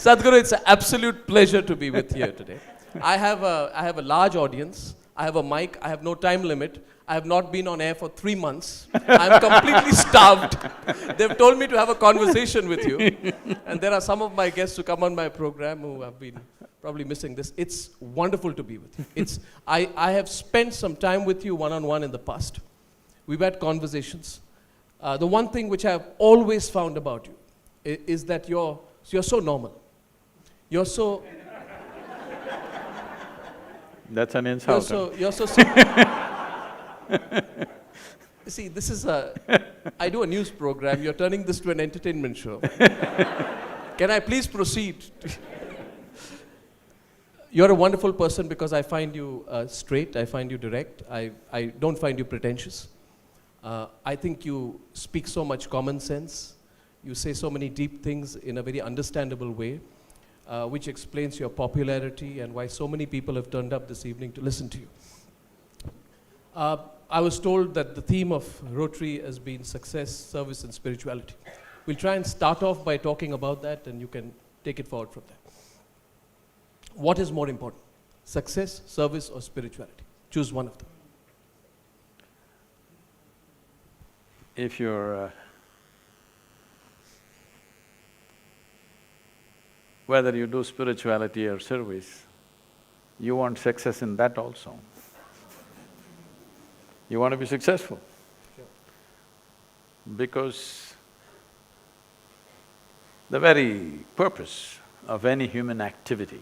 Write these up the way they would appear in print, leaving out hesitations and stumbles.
Sadhguru, it's an absolute pleasure to be with you today. I have a large audience. I have a mic. I have no time limit. I have not been on air for 3 months. I'm completely starved. They've told me to have a conversation with you. And there are some of my guests who come on my program who have been probably missing this. It's wonderful to be with you. I have spent some time with you one-on-one in the past. We've had conversations. The one thing which I've always found about you is that you're so normal. You're so... That's an insult. You're so See, this is I do a news program. You're turning this to an entertainment show. Can I please proceed? You're a wonderful person because I find you straight. I find you direct. I don't find you pretentious. I think you speak so much common sense. You say so many deep things in a very understandable way, which explains your popularity and why so many people have turned up this evening to listen to you. I was told that the theme of Rotary has been success, service, and spirituality. We'll try and start off by talking about that, and you can take it forward from there. What is more important, success, service, or spirituality? Choose one of them. If you're… whether you do spirituality or service, you want success in that also. You want to be successful. Sure. Because the very purpose of any human activity,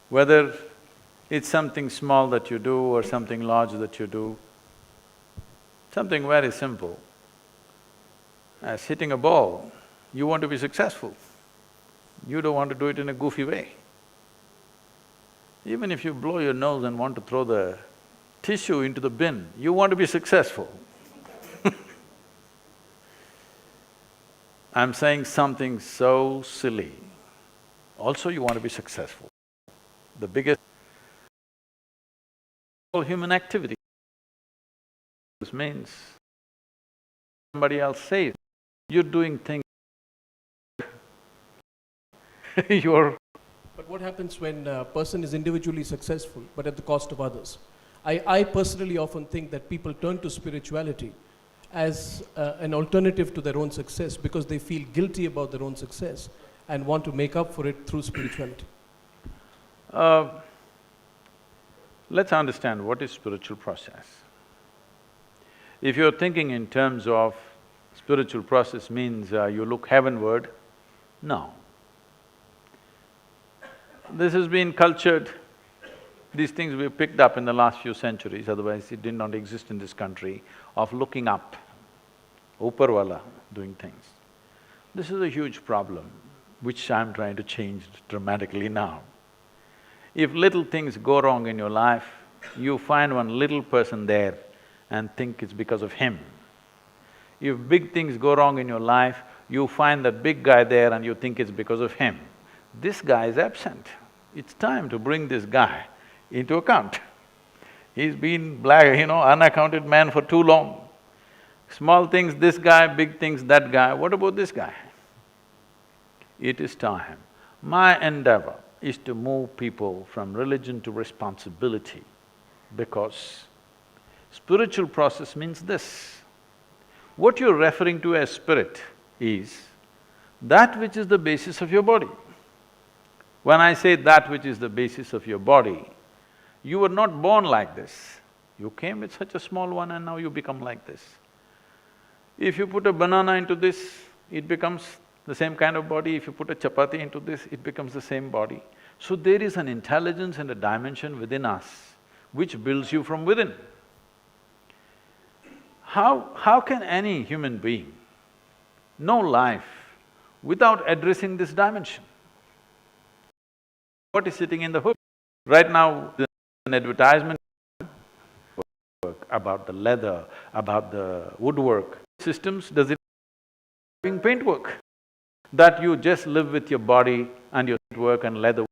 whether it's something small that you do or something large that you do, something very simple as hitting a ball, you want to be successful. You don't want to do it in a goofy way. Even if you blow your nose and want to throw the tissue into the bin, you want to be successful. I'm saying something so silly. Also you want to be successful. The biggest human activity means somebody else says, you're doing things you're… But what happens when a person is individually successful but at the cost of others? I personally often think that people turn to spirituality as an alternative to their own success because they feel guilty about their own success and want to make up for it through spirituality. Let's understand what is spiritual process. If you're thinking in terms of spiritual process means you look heavenward, no. This has been cultured, these things we've picked up in the last few centuries, otherwise it did not exist in this country, of looking up, Uparwala doing things. This is a huge problem, which I'm trying to change dramatically now. If little things go wrong in your life, you find one little person there and think it's because of him. If big things go wrong in your life, you find that big guy there and you think it's because of him. This guy is absent. It's time to bring this guy into account. He's been unaccounted man for too long. Small things this guy, big things that guy, what about this guy? It is time. My endeavor is to move people from religion to responsibility, because spiritual process means this. What you're referring to as spirit is that which is the basis of your body. When I say that which is the basis of your body, you were not born like this. You came with such a small one and now you become like this. If you put a banana into this, it becomes the same kind of body. If you put a chapati into this, it becomes the same body. So there is an intelligence and a dimension within us which builds you from within. How can any human being know life without addressing this dimension? What is sitting in the hood? Right now, there's an advertisement about the leather, about the woodwork. Systems, does it doing paintwork? That you just live with your body and your work and leather.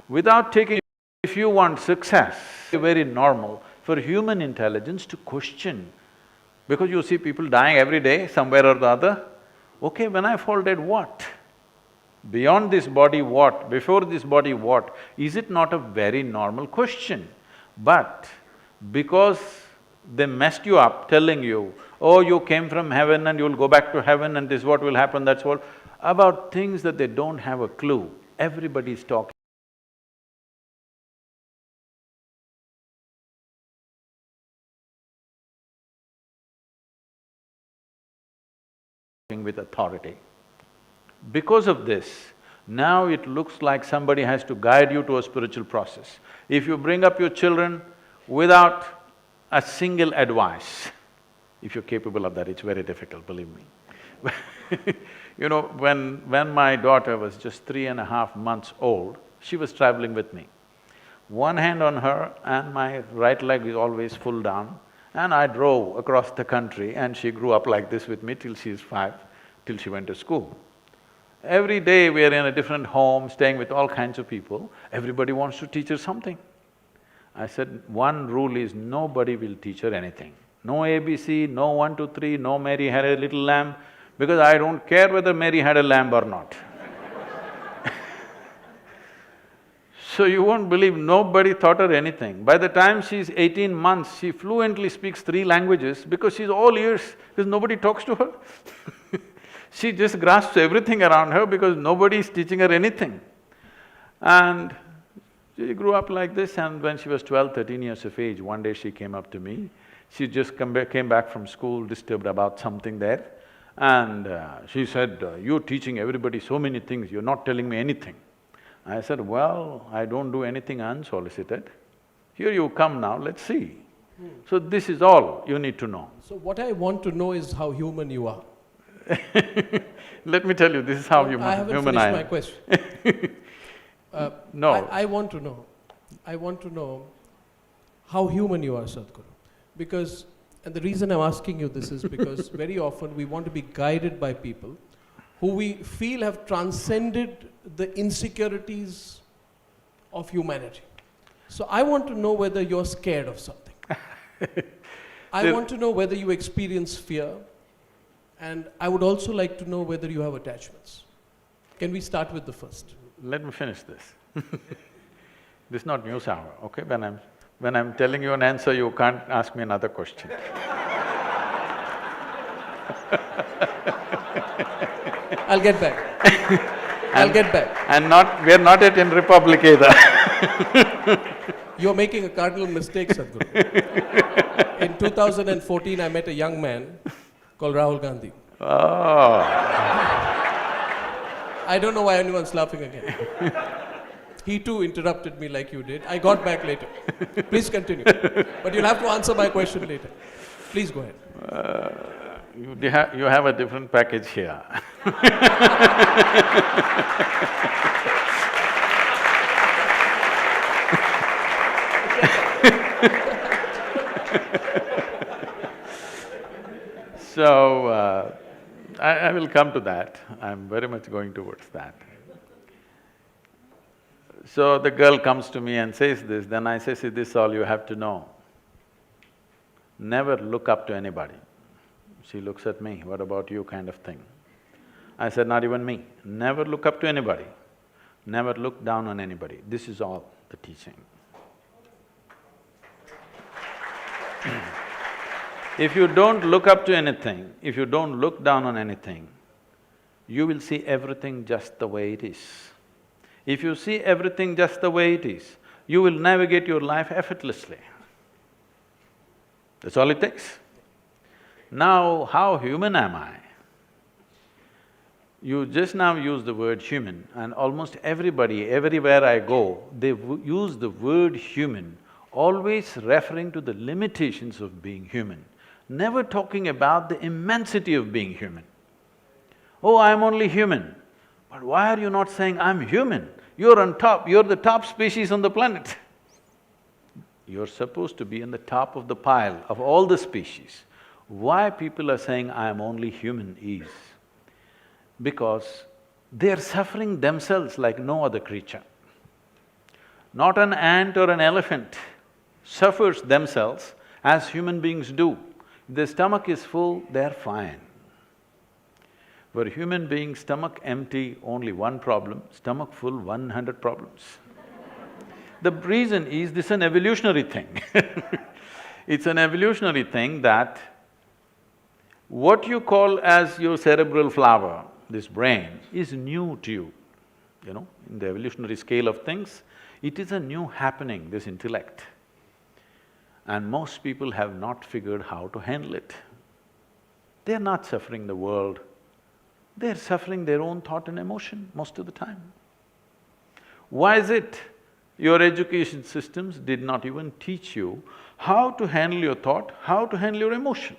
Without taking… if you want success, it's very normal for human intelligence to question. Because you see people dying every day, somewhere or the other. Okay, when I fall dead, what? Beyond this body what? Before this body what? Is it not a very normal question? But because they messed you up telling you, oh, you came from heaven and you'll go back to heaven and this is what will happen, that's what… about things that they don't have a clue, everybody's talking with authority. Because of this, now it looks like somebody has to guide you to a spiritual process. If you bring up your children without a single advice, if you're capable of that, it's very difficult, believe me. You know, when my daughter was just 3.5 months old, she was traveling with me. One hand on her and my right leg is always full down, and I drove across the country and she grew up like this with me till she's 5, till she went to school. Every day we are in a different home, staying with all kinds of people, everybody wants to teach her something. I said, one rule is nobody will teach her anything. No ABC, no 1, 2, 3, no Mary had a little lamb, because I don't care whether Mary had a lamb or not. So you won't believe, nobody taught her anything. By the time she's 18 months, she fluently speaks 3 languages because she's all ears, because nobody talks to her. She just grasps everything around her because nobody is teaching her anything. And she grew up like this, and when she was 12, 13 years of age, one day she came up to me. She just came back from school, disturbed about something there, and she said, you're teaching everybody so many things, you're not telling me anything. I said, well, I don't do anything unsolicited. Here you come now, let's see. So this is all you need to know. So what I want to know is how human you are. Let me tell you, this is how human I am. I haven't finished my question. No. I want to know how human you are, Sadhguru. Because… and the reason I'm asking you this is because very often we want to be guided by people who we feel have transcended the insecurities of humanity. So I want to know whether you're scared of something. I want to know whether you experience fear, and I would also like to know whether you have attachments. Can we start with the first? Let me finish this. This is not news hour, okay? When I'm telling you an answer, you can't ask me another question. I'll get back. I'll get back. And we're not yet in Republic either. You're making a cardinal mistake, Sadhguru. In 2014, I met a young man called Rahul Gandhi. Oh. I don't know why anyone's laughing again. He too interrupted me like you did. I got back later. Please continue. But you'll have to answer my question later. Please go ahead. You have a different package here. So, I will come to that. I'm very much going towards that. So the girl comes to me and says this, then I say, see, this is all you have to know. Never look up to anybody. She looks at me, what about you, kind of thing. I said, not even me. Never look up to anybody. Never look down on anybody. This is all the teaching. If you don't look up to anything, if you don't look down on anything, you will see everything just the way it is. If you see everything just the way it is, you will navigate your life effortlessly. That's all it takes. Now, how human am I? You just now use the word human, and almost everybody, everywhere I go, they use the word human, always referring to the limitations of being human, never talking about the immensity of being human. Oh, I'm only human. But why are you not saying, I'm human? You're on top, you're the top species on the planet. You're supposed to be on the top of the pile of all the species. Why people are saying, I am only human is because they're suffering themselves like no other creature. Not an ant or an elephant suffers themselves as human beings do. If their stomach is full, they're fine. For a human being, stomach empty, only one problem, stomach full, 100 problems. The reason is this is an evolutionary thing. It's an evolutionary thing that what you call as your cerebral flower, this brain, is new to you. In the evolutionary scale of things, it is a new happening, this intellect. And most people have not figured how to handle it. They're not suffering the world, they're suffering their own thought and emotion most of the time. Why is it? Your education systems did not even teach you how to handle your thought, how to handle your emotion.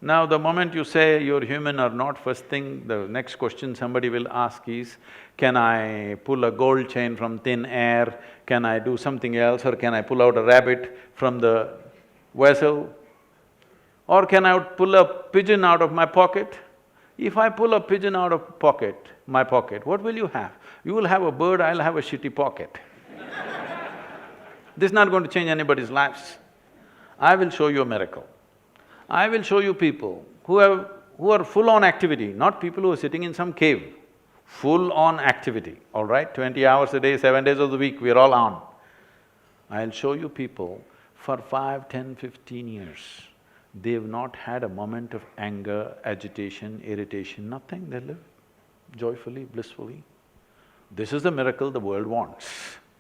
Now, the moment you say you're human or not, first thing, the next question somebody will ask is, can I pull a gold chain from thin air? Can I do something else? Or can I pull out a rabbit from the vessel? Or can I pull a pigeon out of my pocket? If I pull a pigeon out of my pocket, what will you have? You will have a bird, I'll have a shitty pocket. This is not going to change anybody's lives. I will show you a miracle. I will show you people who are full-on activity, not people who are sitting in some cave. Full-on activity, all right? 20 hours a day, 7 days of the week, we're all on. I'll show you people for 5, 10, 15 years, they've not had a moment of anger, agitation, irritation, nothing, they live joyfully, blissfully. This is the miracle the world wants.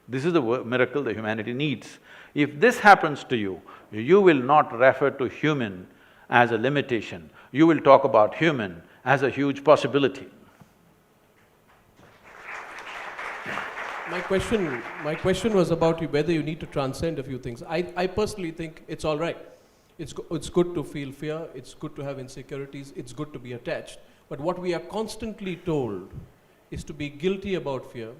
This is the miracle the humanity needs. If this happens to you, you will not refer to human as a limitation, you will talk about human as a huge possibility. My question was about whether you need to transcend a few things. I personally think it's all right. It's good to feel fear, it's good to have insecurities, it's good to be attached. But what we are constantly told is to be guilty about fear,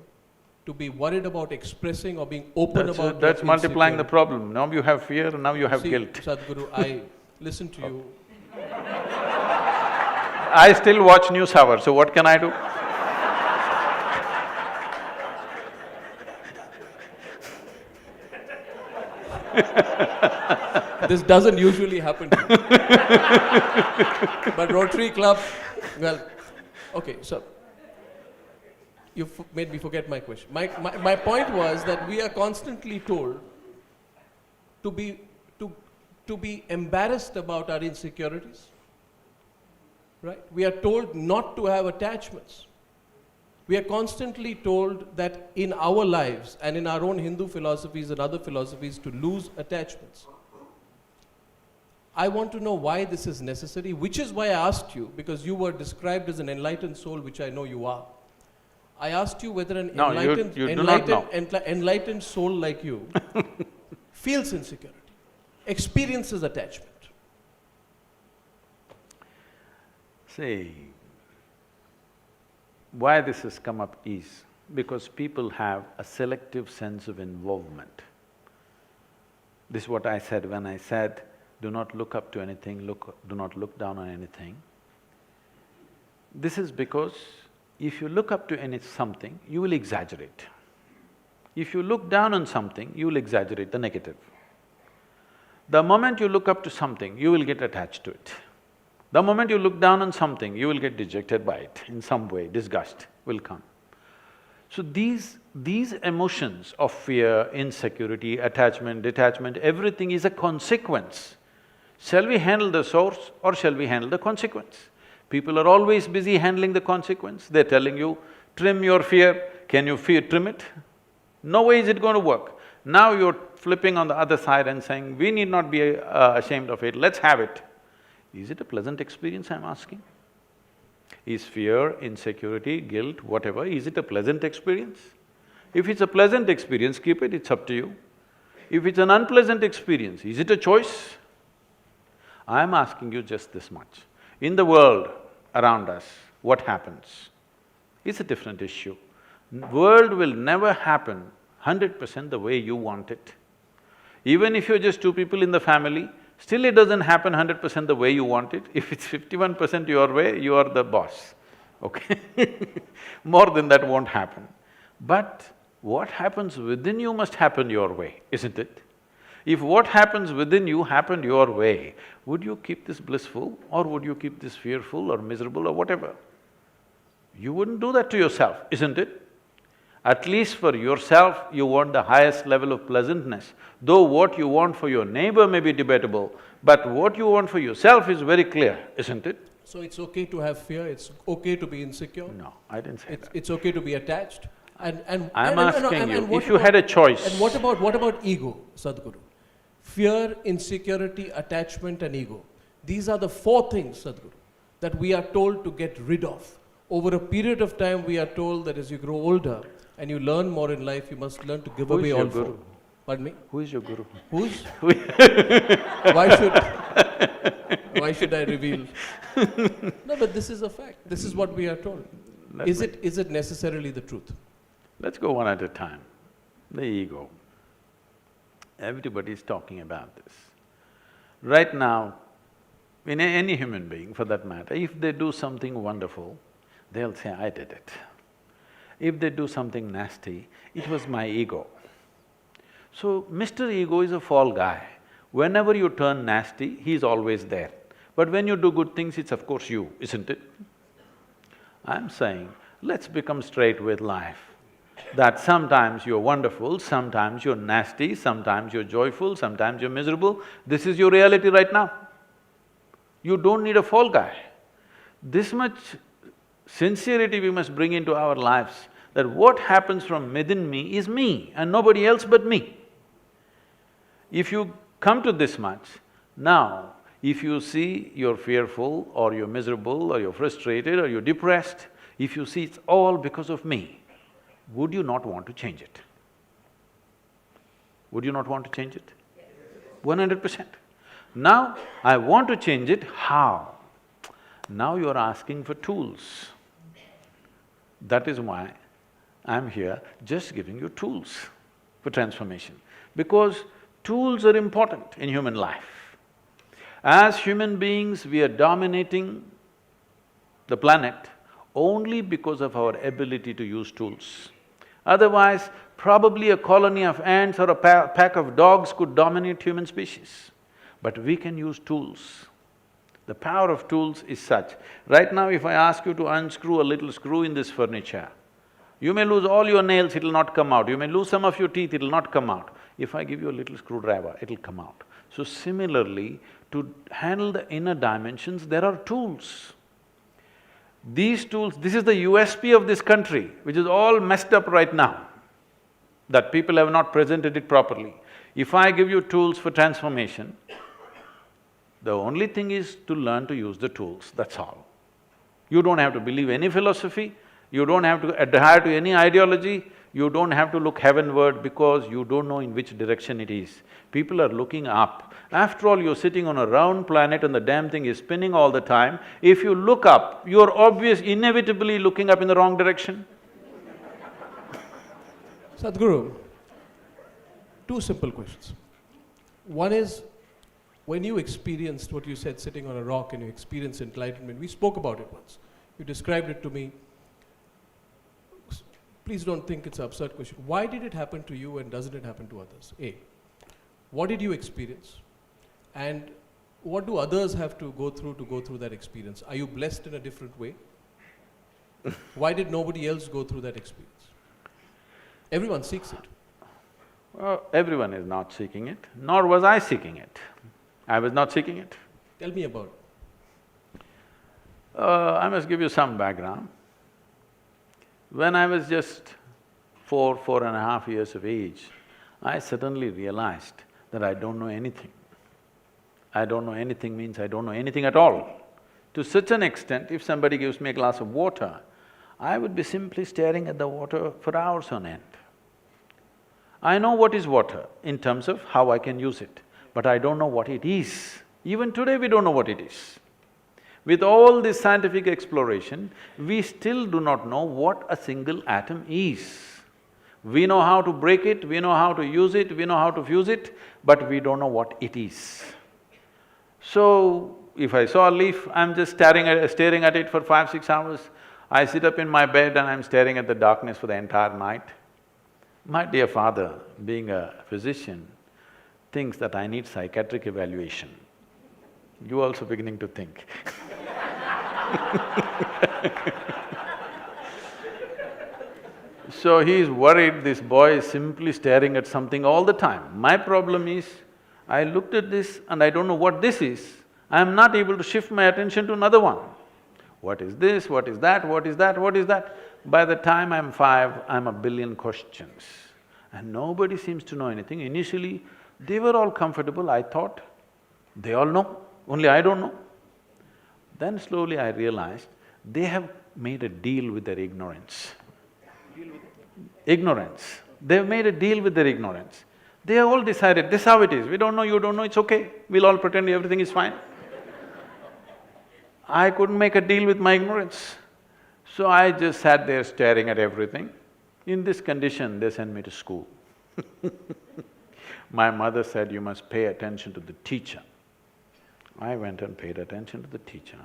to be worried about expressing or being open about That's multiplying the problem. Now you have fear, now you have guilt. Sadhguru, I listen to you. I still watch News Hour, so what can I do? This doesn't usually happen to me. But Rotary Club, well, okay, so you made me forget my question. My point was that we are constantly told to be embarrassed about our insecurities, right? We are told not to have attachments. We are constantly told that in our lives and in our own Hindu philosophies and other philosophies to lose attachments. I want to know why this is necessary, which is why I asked you, because you were described as an enlightened soul, which I know you are. I asked you whether an enlightened soul like you feels insecurity, experiences attachment. See, why this has come up is because people have a selective sense of involvement. This is what I said when I said, do not look up to anything, do not look down on anything. This is because if you look up to something, you will exaggerate. If you look down on something, you will exaggerate the negative. The moment you look up to something, you will get attached to it. The moment you look down on something, you will get dejected by it in some way, disgust will come. So these emotions of fear, insecurity, attachment, detachment, everything is a consequence. Shall we handle the source or shall we handle the consequence? People are always busy handling the consequence. They're telling you, trim your fear. Can you trim it? No way is it going to work. Now you're flipping on the other side and saying, we need not be ashamed of it, let's have it. Is it a pleasant experience, I'm asking? Is fear, insecurity, guilt, whatever, is it a pleasant experience? If it's a pleasant experience, keep it, it's up to you. If it's an unpleasant experience, is it a choice? I'm asking you just this much. In the world around us, what happens? It's a different issue. World will never happen 100% the way you want it. Even if you're just two people in the family, still it doesn't happen 100% the way you want it. If it's 51% your way, you are the boss, okay? More than that won't happen. But what happens within you must happen your way, isn't it? If what happens within you happened your way, would you keep this blissful or would you keep this fearful or miserable or whatever? You wouldn't do that to yourself, isn't it? At least for yourself, you want the highest level of pleasantness. Though what you want for your neighbor may be debatable, but what you want for yourself is very clear, isn't it? So it's okay to have fear, it's okay to be insecure? No, I didn't say that. It's okay to be attached? I'm asking you, what if you had a choice… And what about ego, Sadhguru? Fear, insecurity, attachment and ego. These are the four things, Sadhguru, that we are told to get rid of. Over a period of time, we are told that as you grow older and you learn more in life, you must learn to give away all four. Pardon me? Who is your guru? Who's? Why should I reveal? No, but this is a fact. This is what we are told. Is it necessarily the truth? Let's go one at a time. The ego. Everybody is talking about this. Right now, in any human being for that matter, if they do something wonderful, they'll say, I did it. If they do something nasty, it was my ego. So, Mr. Ego is a fall guy. Whenever you turn nasty, he's always there. But when you do good things, it's of course you, isn't it? I'm saying, let's become straight with life. That sometimes you're wonderful, sometimes you're nasty, sometimes you're joyful, sometimes you're miserable. This is your reality right now. You don't need a fall guy. This much sincerity we must bring into our lives, that what happens from within me is me and nobody else but me. If you come to this much, now if you see you're fearful or you're miserable or you're frustrated or you're depressed, if you see it's all because of me, would you not want to change it? Would you not want to change it? 100%. Now, I want to change it, how? Now you're asking for tools. That is why I'm here just giving you tools for transformation. Because tools are important in human life. As human beings, we are dominating the planet only because of our ability to use tools. Otherwise, probably a colony of ants or a pack of dogs could dominate human species. But we can use tools. The power of tools is such. Right now, if I ask you to unscrew a little screw in this furniture, you may lose all your nails, it'll not come out. You may lose some of your teeth, it'll not come out. If I give you a little screwdriver, it'll come out. So similarly, to handle the inner dimensions, there are tools. These tools… this is the USP of this country, which is all messed up right now, that people have not presented it properly. If I give you tools for transformation, the only thing is to learn to use the tools, that's all. You don't have to believe any philosophy, you don't have to adhere to any ideology, you don't have to look heavenward because you don't know in which direction it is. People are looking up. After all, you're sitting on a round planet and the damn thing is spinning all the time. If you look up, you're inevitably looking up in the wrong direction. Sadhguru, two simple questions. One is, when you experienced what you said, sitting on a rock, and you experienced enlightenment, we spoke about it once. You described it to me. Please don't think it's an absurd question. Why did it happen to you and doesn't it happen to others? A, what did you experience? And what do others have to go through that experience? Are you blessed in a different way? Why did nobody else go through that experience? Everyone seeks it. Well, everyone is not seeking it, nor was I seeking it. I was not seeking it. Tell me about it. I must give you some background. When I was just 4.5 years of age, I suddenly realized that I don't know anything. I don't know anything means I don't know anything at all. To such an extent, if somebody gives me a glass of water, I would be simply staring at the water for hours on end. I know what is water in terms of how I can use it, but I don't know what it is. Even today we don't know what it is. With all this scientific exploration, we still do not know what a single atom is. We know how to break it, we know how to use it, we know how to fuse it, but we don't know what it is. So, if I saw a leaf, I'm just staring at it for 5–6 hours. I sit up in my bed and I'm staring at the darkness for the entire night. My dear father, being a physician, thinks that I need psychiatric evaluation. You also beginning to think. So he is worried this boy is simply staring at something all the time. My problem is, I looked at this and I don't know what this is. I am not able to shift my attention to another one. What is this? What is that? What is that? What is that? By the time I'm 5, I'm a billion questions. And nobody seems to know anything. Initially, they were all comfortable, I thought. They all know, only I don't know. Then slowly I realized, they have made a deal with their ignorance. Ignorance. They've made a deal with their ignorance. They have all decided, this is how it is, we don't know, you don't know, it's okay, we'll all pretend everything is fine. I couldn't make a deal with my ignorance. So I just sat there staring at everything. In this condition, they sent me to school. My mother said, you must pay attention to the teacher. I went and paid attention to the teacher.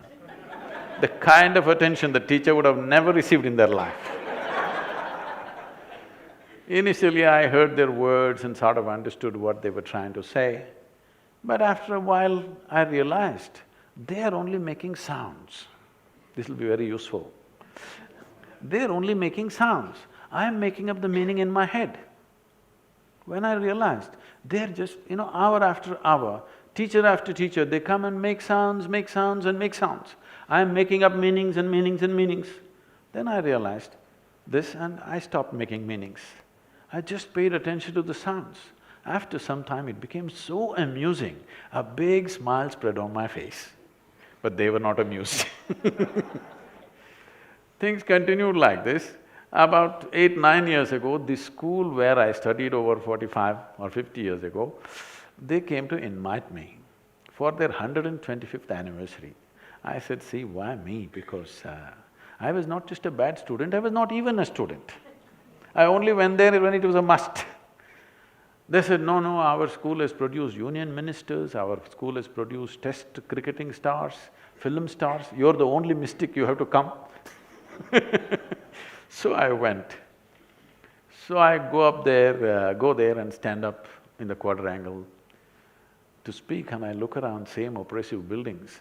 The kind of attention the teacher would have never received in their life. Initially, I heard their words and sort of understood what they were trying to say. But after a while, I realized they are only making sounds. This will be very useful. They're only making sounds. I am making up the meaning in my head. When I realized, they're just, hour after hour, teacher after teacher, they come and make sounds, make sounds and make sounds. I am making up meanings and meanings and meanings. Then I realized this and I stopped making meanings. I just paid attention to the sounds. After some time, it became so amusing, a big smile spread on my face. But they were not amused. Things continued like this. About 8, 9 years ago, the school where I studied over 45 or 50 years ago, they came to invite me for their 125th anniversary. I said, see, why me? Because I was not just a bad student, I was not even a student. I only went there when it was a must. They said, no, no, our school has produced union ministers, our school has produced test cricketing stars, film stars, you're the only mystic, you have to come. So I went. So I go there and stand up in the quadrangle to speak, and I look around, same oppressive buildings.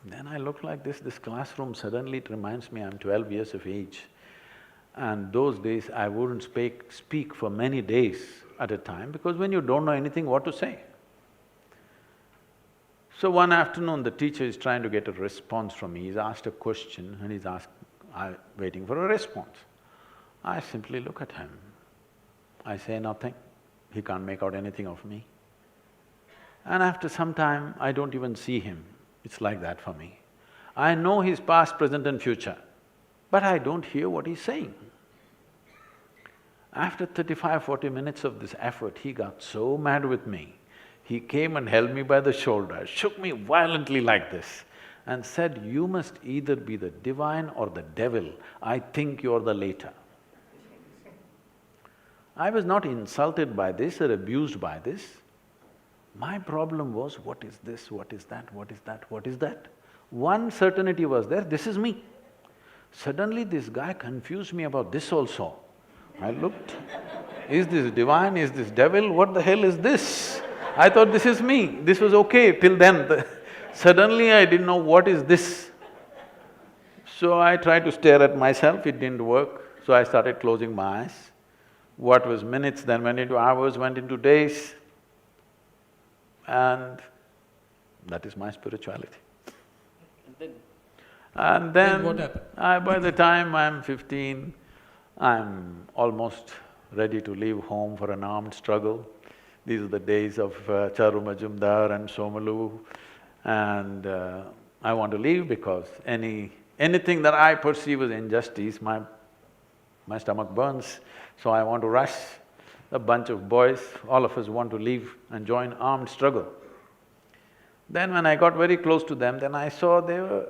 Then I look like this classroom, suddenly it reminds me I'm 12 years of age. And those days I wouldn't speak for many days at a time, because when you don't know anything, what to say? So one afternoon, the teacher is trying to get a response from me. He's asked a question and he's waiting for a response. I simply look at him. I say nothing. He can't make out anything of me. And after some time, I don't even see him. It's like that for me. I know his past, present and future, but I don't hear what he's saying. After 35–40 minutes of this effort, he got so mad with me. He came and held me by the shoulder, shook me violently like this and said, you must either be the divine or the devil. I think you're the latter. I was not insulted by this or abused by this. My problem was, what is this, what is that, what is that, what is that? One certainty was there, this is me. Suddenly this guy confused me about this also. I looked, is this divine, is this devil, what the hell is this? I thought this is me, this was okay till then. Suddenly I didn't know what is this. So I tried to stare at myself, it didn't work, so I started closing my eyes. What was minutes then went into hours, went into days, and that is my spirituality. And then what happened? By the time I'm 15, I'm almost ready to leave home for an armed struggle. These are the days of Charu Majumdar and Somalu, and I want to leave because anything that I perceive as injustice, my stomach burns, so I want to rush. A bunch of boys, all of us want to leave and join armed struggle. Then when I got very close to them, then I saw they were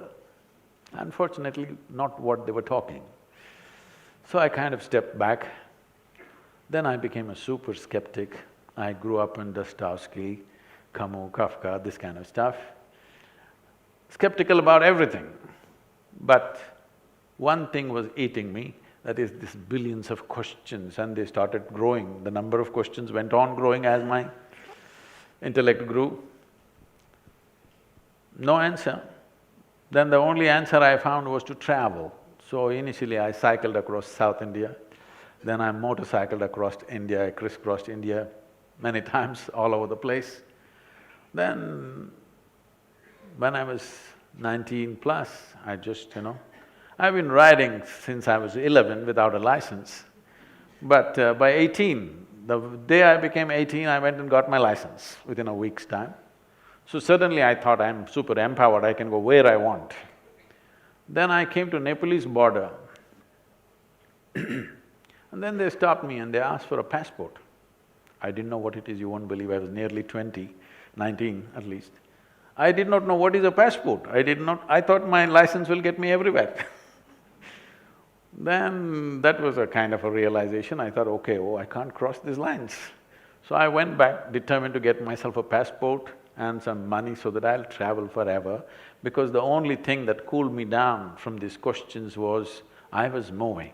unfortunately not what they were talking. So I kind of stepped back. Then I became a super skeptic. I grew up in Dostoevsky, Camus, Kafka, this kind of stuff. Skeptical about everything. But one thing was eating me, that is these billions of questions, and they started growing. The number of questions went on growing as my Intellect grew. No answer. Then the only answer I found was to travel. So initially I cycled across South India, then I motorcycled across India, I crisscrossed India many times all over the place. Then when I was 19 plus, I just, I've been riding since I was 11 without a license. But by 18, the day I became 18, I went and got my license within a week's time. So suddenly I thought I'm super empowered, I can go where I want. Then I came to Nepalese border and then they stopped me and they asked for a passport. I didn't know what it is, you won't believe, I was nearly 20, 19 at least. I did not know what is a passport, I thought my license will get me everywhere. Then that was a kind of a realization, I thought, okay, I can't cross these lines. So I went back, determined to get myself a passport and some money so that I'll travel forever, because the only thing that cooled me down from these questions was, I was moving.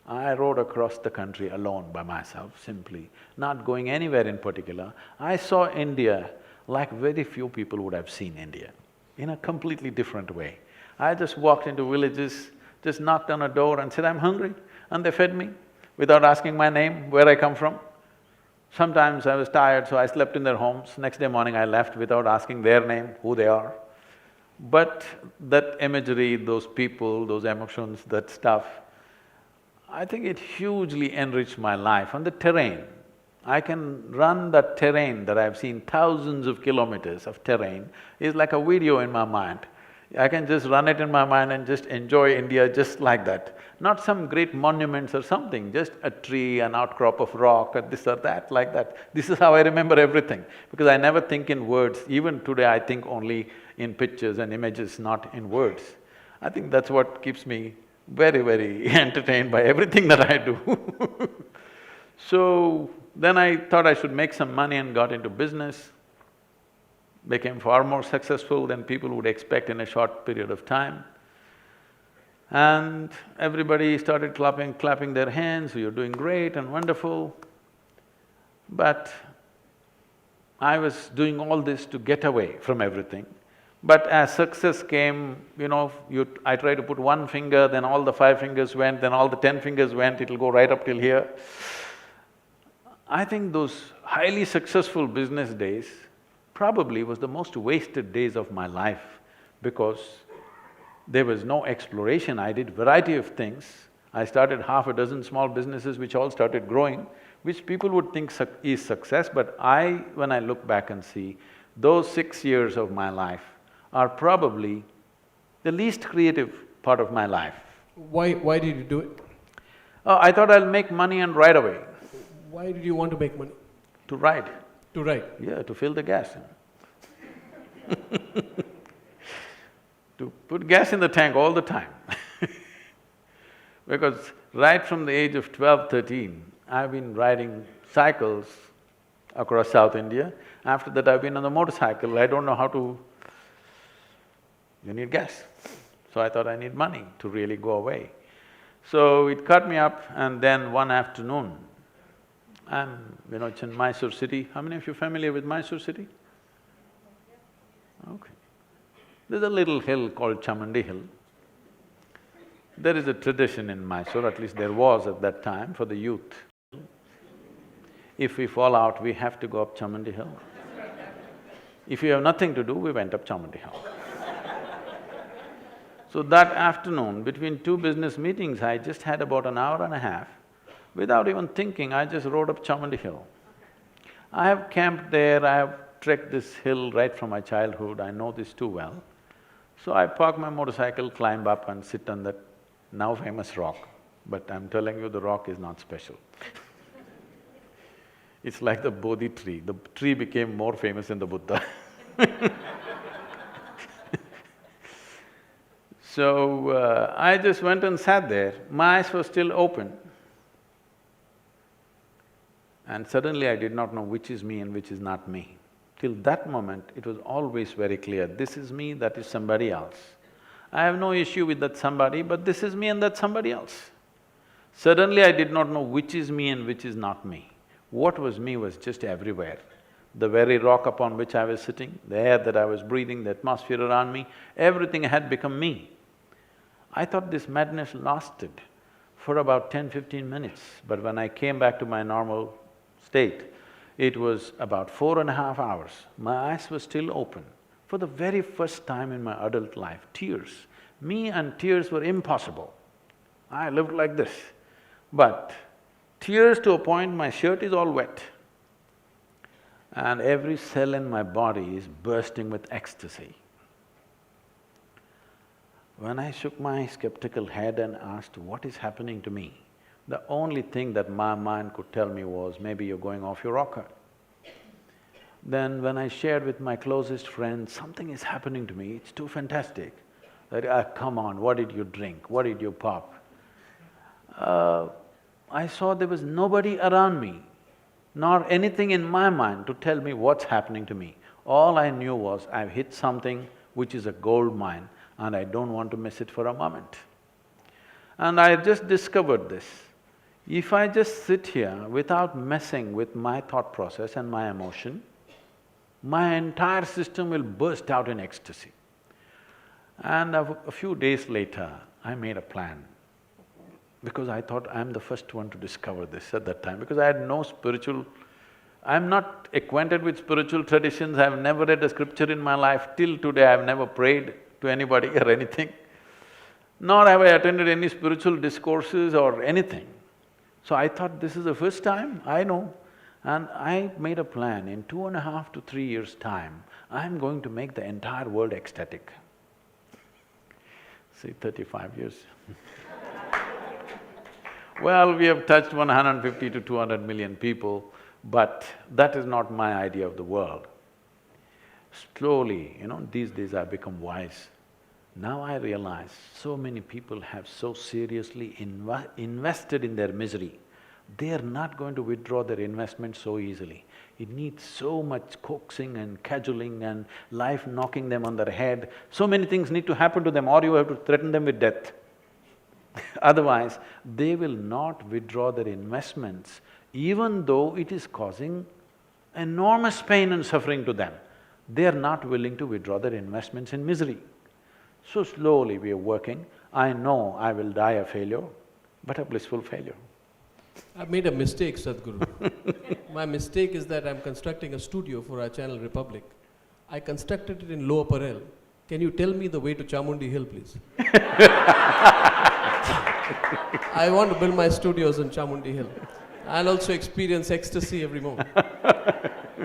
I rode across the country alone by myself, simply, not going anywhere in particular. I saw India like very few people would have seen India, in a completely different way. I just walked into villages, just knocked on a door and said, I'm hungry, and they fed me without asking my name, where I come from. Sometimes I was tired, so I slept in their homes. Next day morning I left without asking their name, who they are. But that imagery, those people, those emotions, that stuff, I think it hugely enriched my life. And the terrain, I can run that terrain that I've seen, thousands of kilometers of terrain, is like a video in my mind. I can just run it in my mind and just enjoy India just like that. Not some great monuments or something, just a tree, an outcrop of rock, or this or that, like that. This is how I remember everything, because I never think in words. Even today I think only in pictures and images, not in words. I think that's what keeps me very, very entertained by everything that I do. So then I thought I should make some money and got into business. Became far more successful than people would expect in a short period of time. And everybody started clapping their hands, you're doing great and wonderful. But I was doing all this to get away from everything. But as success came, I try to put one finger, then all the 5 fingers went, then all the 10 fingers went, it'll go right up till here. I think those highly successful business days probably was the most wasted days of my life, because there was no exploration. I did variety of things. I started half a dozen small businesses which all started growing, which people would think is success, but when I look back and see, those 6 years of my life are probably the least creative part of my life. Why did you do it? I thought I'll make money and ride away. Why did you want to make money? To ride. To ride? Yeah, to fill the gas. To put gas in the tank all the time. Because right from the age of 12, 13, I've been riding cycles across South India. After that I've been on the motorcycle, I don't know how to… You need gas. So I thought I need money to really go away. So it caught me up, and then one afternoon, it's in Mysore city. How many of you are familiar with Mysore city? Okay. There's a little hill called Chamandi Hill. There is a tradition in Mysore, at least there was at that time, for the youth. If we fall out, we have to go up Chamandi Hill. If we have nothing to do, we went up Chamandi Hill. So that afternoon, between 2 business meetings, I just had about an hour and a half. Without even thinking, I just rode up Chamandi Hill. I have camped there, I have trekked this hill right from my childhood, I know this too well. So I park my motorcycle, climb up and sit on that now famous rock. But I'm telling you, the rock is not special. It's like the Bodhi tree. The tree became more famous than the Buddha. So, I just went and sat there, my eyes were still open. And suddenly I did not know which is me and which is not me. Till that moment, it was always very clear, this is me, that is somebody else. I have no issue with that somebody, but this is me and that's somebody else. Suddenly I did not know which is me and which is not me. What was me was just everywhere. the very rock upon which I was sitting, the air that I was breathing, the atmosphere around me, everything had become me. I thought this madness lasted for about 10–15 minutes, but when I came back to my normal state, it was about 4.5 hours. My eyes were still open. For the very first time in my adult life, tears. Me and tears were impossible. I lived like this. But tears to a point, my shirt is all wet. And every cell in my body is bursting with ecstasy. When I shook my skeptical head and asked, what is happening to me? The only thing that my mind could tell me was, maybe you're going off your rocker. Then when I shared with my closest friends, something is happening to me, it's too fantastic. That, come on, what did you drink? What did you pop? I saw there was nobody around me, nor anything in my mind to tell me what's happening to me. All I knew was, I've hit something which is a gold mine and I don't want to miss it for a moment. And I just discovered this. If I just sit here without messing with my thought process and my emotion, my entire system will burst out in ecstasy. And a few days later, I made a plan, because I thought I'm the first one to discover this at that time, because I had no spiritual… I'm not acquainted with spiritual traditions, I've never read a scripture in my life. Till today, I've never prayed to anybody or anything, nor have I attended any spiritual discourses or anything. So I thought, this is the first time, I know. And I made a plan, in 2.5 to 3 years' time, I'm going to make the entire world ecstatic. See, 35 years. Well, we have touched 150 to 200 million people, but that is not my idea of the world. Slowly, these days I've become wise. Now I realize so many people have so seriously invested in their misery. They are not going to withdraw their investment so easily. It needs so much coaxing and cajoling and life knocking them on their head. So many things need to happen to them, or you have to threaten them with death. Otherwise, they will not withdraw their investments, even though it is causing enormous pain and suffering to them. They are not willing to withdraw their investments in misery. So slowly we are working. I know I will die a failure, but a blissful failure. I've made a mistake, Sadhguru. My mistake is that I'm constructing a studio for our channel Republic. I constructed it in Lower Parel. Can you tell me the way to Chamundi Hill, please? I want to build my studios in Chamundi Hill. I'll also experience ecstasy every moment.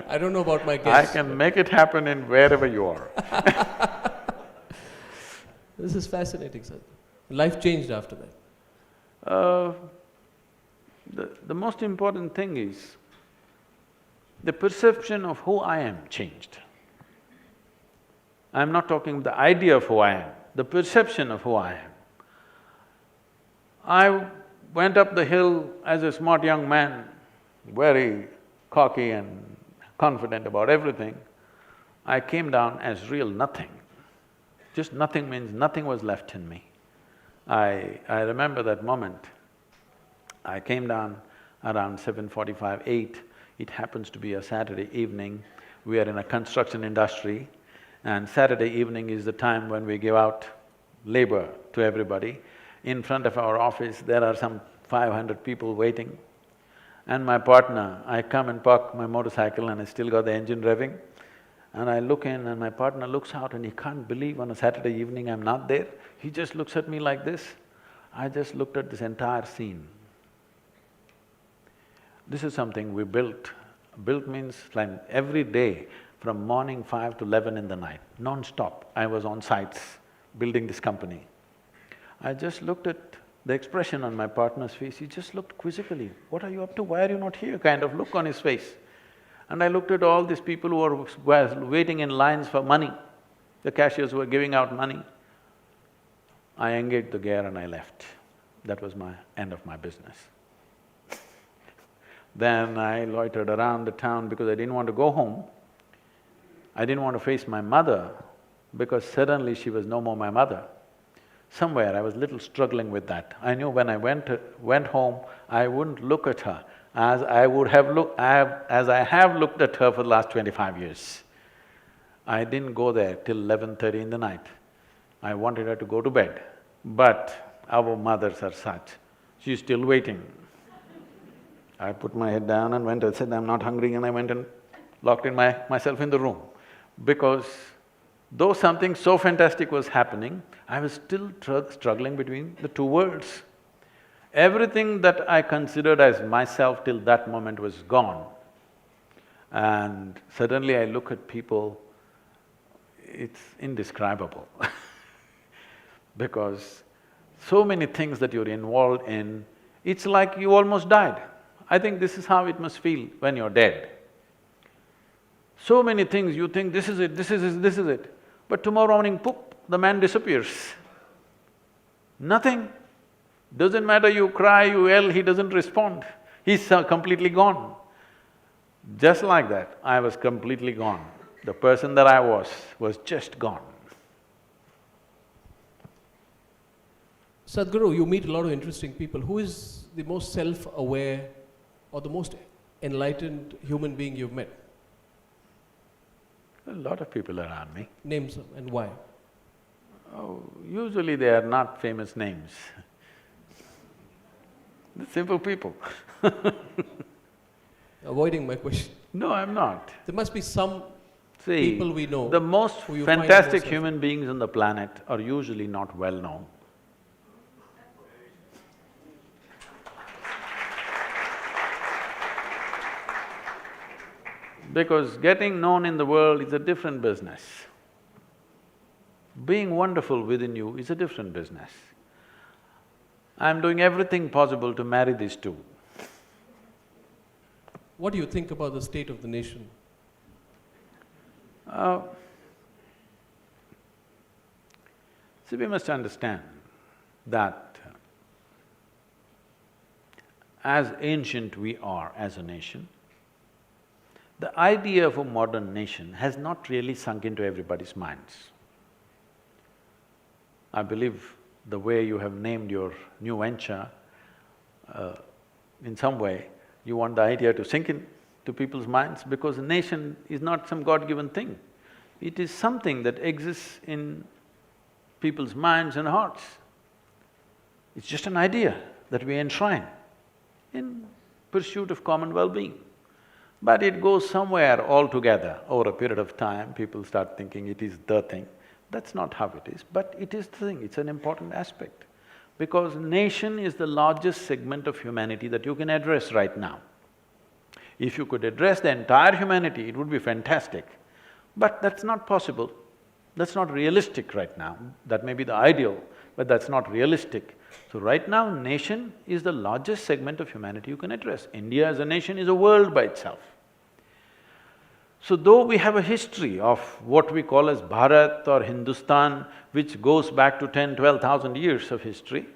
I don't know about my guests. I can make it happen in wherever you are. This is fascinating, sir. Life changed after that. The most important thing is, the perception of who I am changed. I'm not talking the idea of who I am, the perception of who I am. I went up the hill as a smart young man, very cocky and confident about everything. I came down as real nothing. Just nothing means nothing was left in me. I remember that moment. I came down around 7:45, 8. It happens to be a Saturday evening. We are in a construction industry, and Saturday evening is the time when we give out labor to everybody. In front of our office, there are some 500 people waiting. And my partner, I come and park my motorcycle and I still got the engine revving. And I look in and my partner looks out and he can't believe on a Saturday evening I'm not there. He just looks at me like this. I just looked at this entire scene. This is something we built. Built means like every day from morning 5 to 11 in the night, non-stop, I was on sites building this company. I just looked at the expression on my partner's face, he just looked quizzically, what are you up to, why are you not here, kind of look on his face. And I looked at all these people who were waiting in lines for money, the cashiers were giving out money. I engaged the gear and I left. That was my end of my business. Then I loitered around the town because I didn't want to go home. I didn't want to face my mother because suddenly she was no more my mother. Somewhere I was little struggling with that. I knew when I went home, I wouldn't look at her. as I have looked at her for the last 25 years. I didn't go there till 11:30 in the night. I wanted her to go to bed, but our mothers are such, she's still waiting. I put my head down and went, I said, I'm not hungry, and I went and locked myself in the room. Because though something so fantastic was happening, I was still struggling between the two worlds. Everything that I considered as myself till that moment was gone. And suddenly I look at people, it's indescribable because so many things that you're involved in, it's like you almost died. I think this is how it must feel when you're dead. So many things you think, this is it, this is it, this is it. But tomorrow morning, poof, the man disappears. Nothing. Doesn't matter, you cry, you yell, he doesn't respond. He's completely gone. Just like that, I was completely gone. The person that I was just gone. Sadhguru, you meet a lot of interesting people. Who is the most self-aware or the most enlightened human being you've met? A lot of people around me. Name some and why? Oh, usually they are not famous names. The simple people. Avoiding my question. No, I'm not. There must be some See, people we know. the most who you find fantastic most human beings on the planet are usually not well known. Because getting known in the world is a different business. Being wonderful within you is a different business. I'm doing everything possible to marry these two. What do you think about the state of the nation? See, we must understand that as ancient we are as a nation, the idea of a modern nation has not really sunk into everybody's minds. I believe the way you have named your new venture, in some way, you want the idea to sink in to people's minds because a nation is not some God-given thing. It is something that exists in people's minds and hearts. It's just an idea that we enshrine in pursuit of common well-being. But it goes somewhere altogether over a period of time, people start thinking it is the thing. That's not how it is, but it is the thing, it's an important aspect. Because nation is the largest segment of humanity that you can address right now. If you could address the entire humanity, it would be fantastic. But that's not possible, that's not realistic right now. That may be the ideal, but that's not realistic. So right now, nation is the largest segment of humanity you can address. India as a nation is a world by itself. So though we have a history of what we call as Bharat or Hindustan, which goes back to 10,000–12,000 years of history,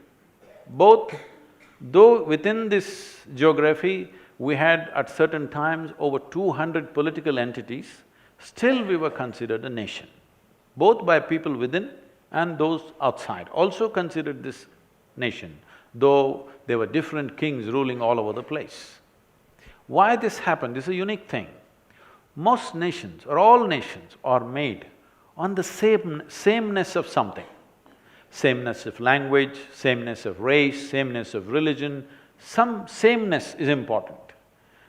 though within this geography we had at certain times over 200 political entities, still we were considered a nation. Both by people within and those outside also considered this nation, though there were different kings ruling all over the place. Why this happened is a unique thing. Most nations or all nations are made on the sameness of something. Sameness of language, sameness of race, sameness of religion, some sameness is important.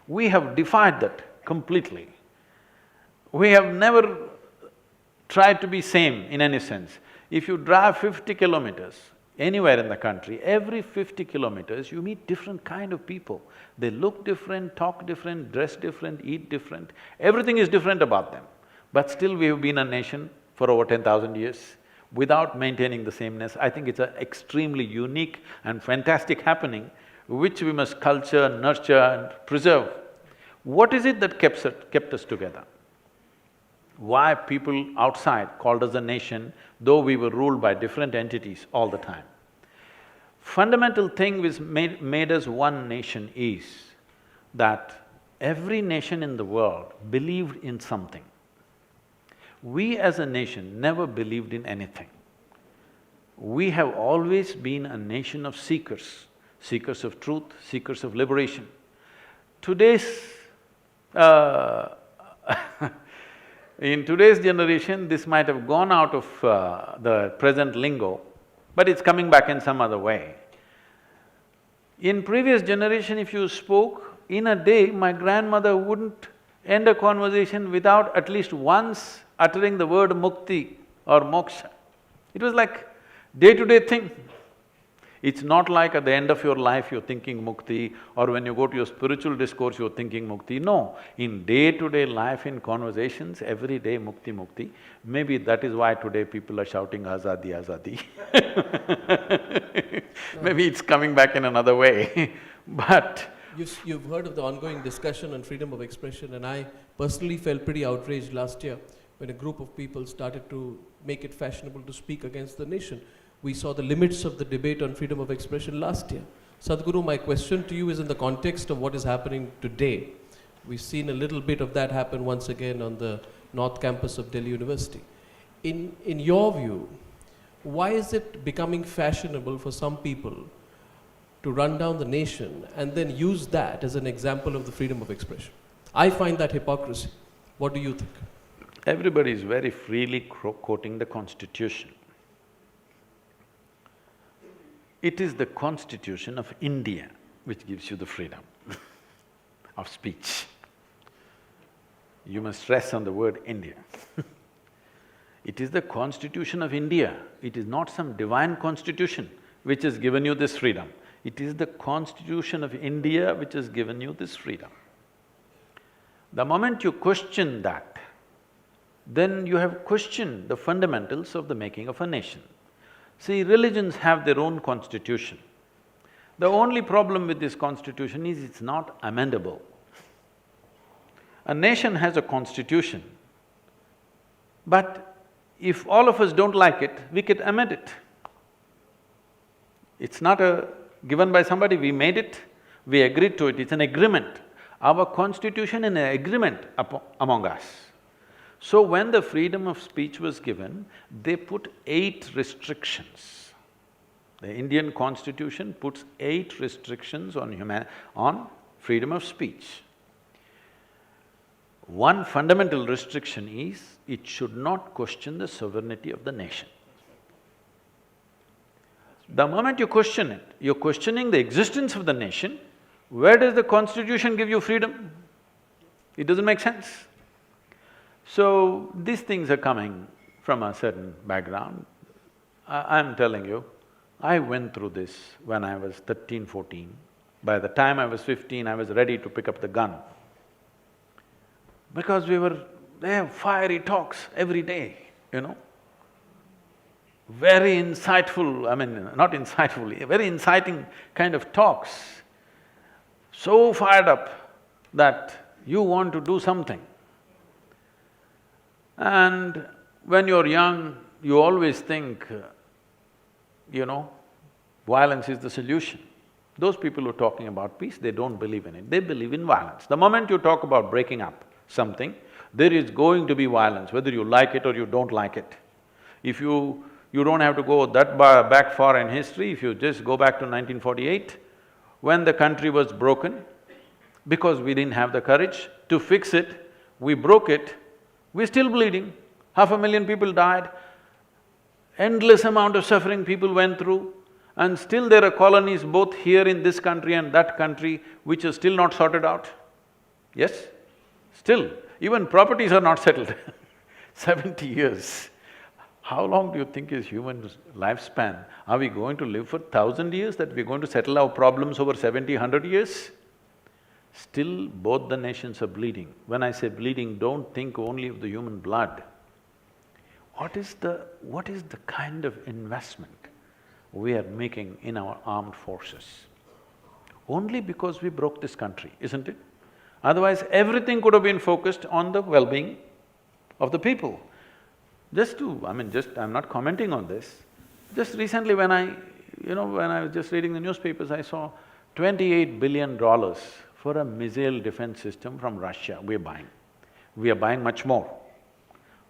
We have defied that completely. We have never tried to be same in any sense. If you drive 50 kilometers anywhere in the country, every 50 kilometers you meet different kind of people. They look different, talk different, dress different, eat different, everything is different about them. But still we have been a nation for over 10,000 years without maintaining the sameness. I think it's an extremely unique and fantastic happening which we must culture, nurture and preserve. What is it that kept us together? Why people outside called us a nation, though we were ruled by different entities all the time? Fundamental thing which made us one nation is that every nation in the world believed in something. We as a nation never believed in anything. We have always been a nation of seekers, seekers of truth, seekers of liberation. today's… in today's generation, this might have gone out of the present lingo, but it's coming back in some other way. In previous generation, if you spoke, in a day, my grandmother wouldn't end a conversation without at least once uttering the word mukti or moksha. It was like day-to-day thing. It's not like at the end of your life you're thinking mukti, or when you go to your spiritual discourse you're thinking mukti. No, in day-to-day life, in conversations, every day mukti, mukti. Maybe that is why today people are shouting azadi, azadi. Maybe it's coming back in another way, but… You've heard of the ongoing discussion on freedom of expression, and I personally felt pretty outraged last year when a group of people started to make it fashionable to speak against the nation. We saw the limits of the debate on freedom of expression last year. Sadhguru, my question to you is in the context of what is happening today. We've seen a little bit of that happen once again on the North Campus of Delhi University. In your view, why is it becoming fashionable for some people to run down the nation and then use that as an example of the freedom of expression? I find that hypocrisy. What do you think? Everybody is very freely quoting the Constitution. It is the Constitution of India which gives you the freedom of speech. You must stress on the word India. It is the Constitution of India, it is not some divine constitution which has given you this freedom. It is the Constitution of India which has given you this freedom. The moment you question that, then you have questioned the fundamentals of the making of a nation. See, religions have their own constitution. The only problem with this constitution is it's not amendable. A nation has a constitution, but if all of us don't like it, we can amend it. It's not given by somebody, we made it, we agreed to it, it's an agreement. Our constitution is an agreement among us. So when the freedom of speech was given, they put 8 restrictions. The Indian constitution puts 8 restrictions on freedom of speech. One fundamental restriction is, it should not question the sovereignty of the nation. The moment you question it, you're questioning the existence of the nation. Where does the constitution give you freedom? It doesn't make sense. So, these things are coming from a certain background. I'm telling you, I went through this when I was 13, 14. By the time I was 15, I was ready to pick up the gun. Because they have fiery talks every day, you know. Very insightful, not insightful, very inciting kind of talks. So fired up that you want to do something. And when you're young, you always think, violence is the solution. Those people who are talking about peace, they don't believe in it, they believe in violence. The moment you talk about breaking up something, there is going to be violence, whether you like it or you don't like it. If you don't have to go that back far in history, if you just go back to 1948, when the country was broken, because we didn't have the courage to fix it, we broke it, we're still bleeding. 500,000 people died, endless amount of suffering people went through, and still there are colonies both here in this country and that country which are still not sorted out. Yes? Still, even properties are not settled 70 years. How long do you think is human lifespan? Are we going to live for 1,000 years, that we're going to settle our problems over 70, 100 years? Still, both the nations are bleeding. When I say bleeding, don't think only of the human blood. What is the kind of investment we are making in our armed forces? Only because we broke this country, isn't it? Otherwise, everything could have been focused on the well-being of the people. I'm not commenting on this. Just recently when I was just reading the newspapers, I saw $28 billion for a missile defense system from Russia we're buying. We are buying much more.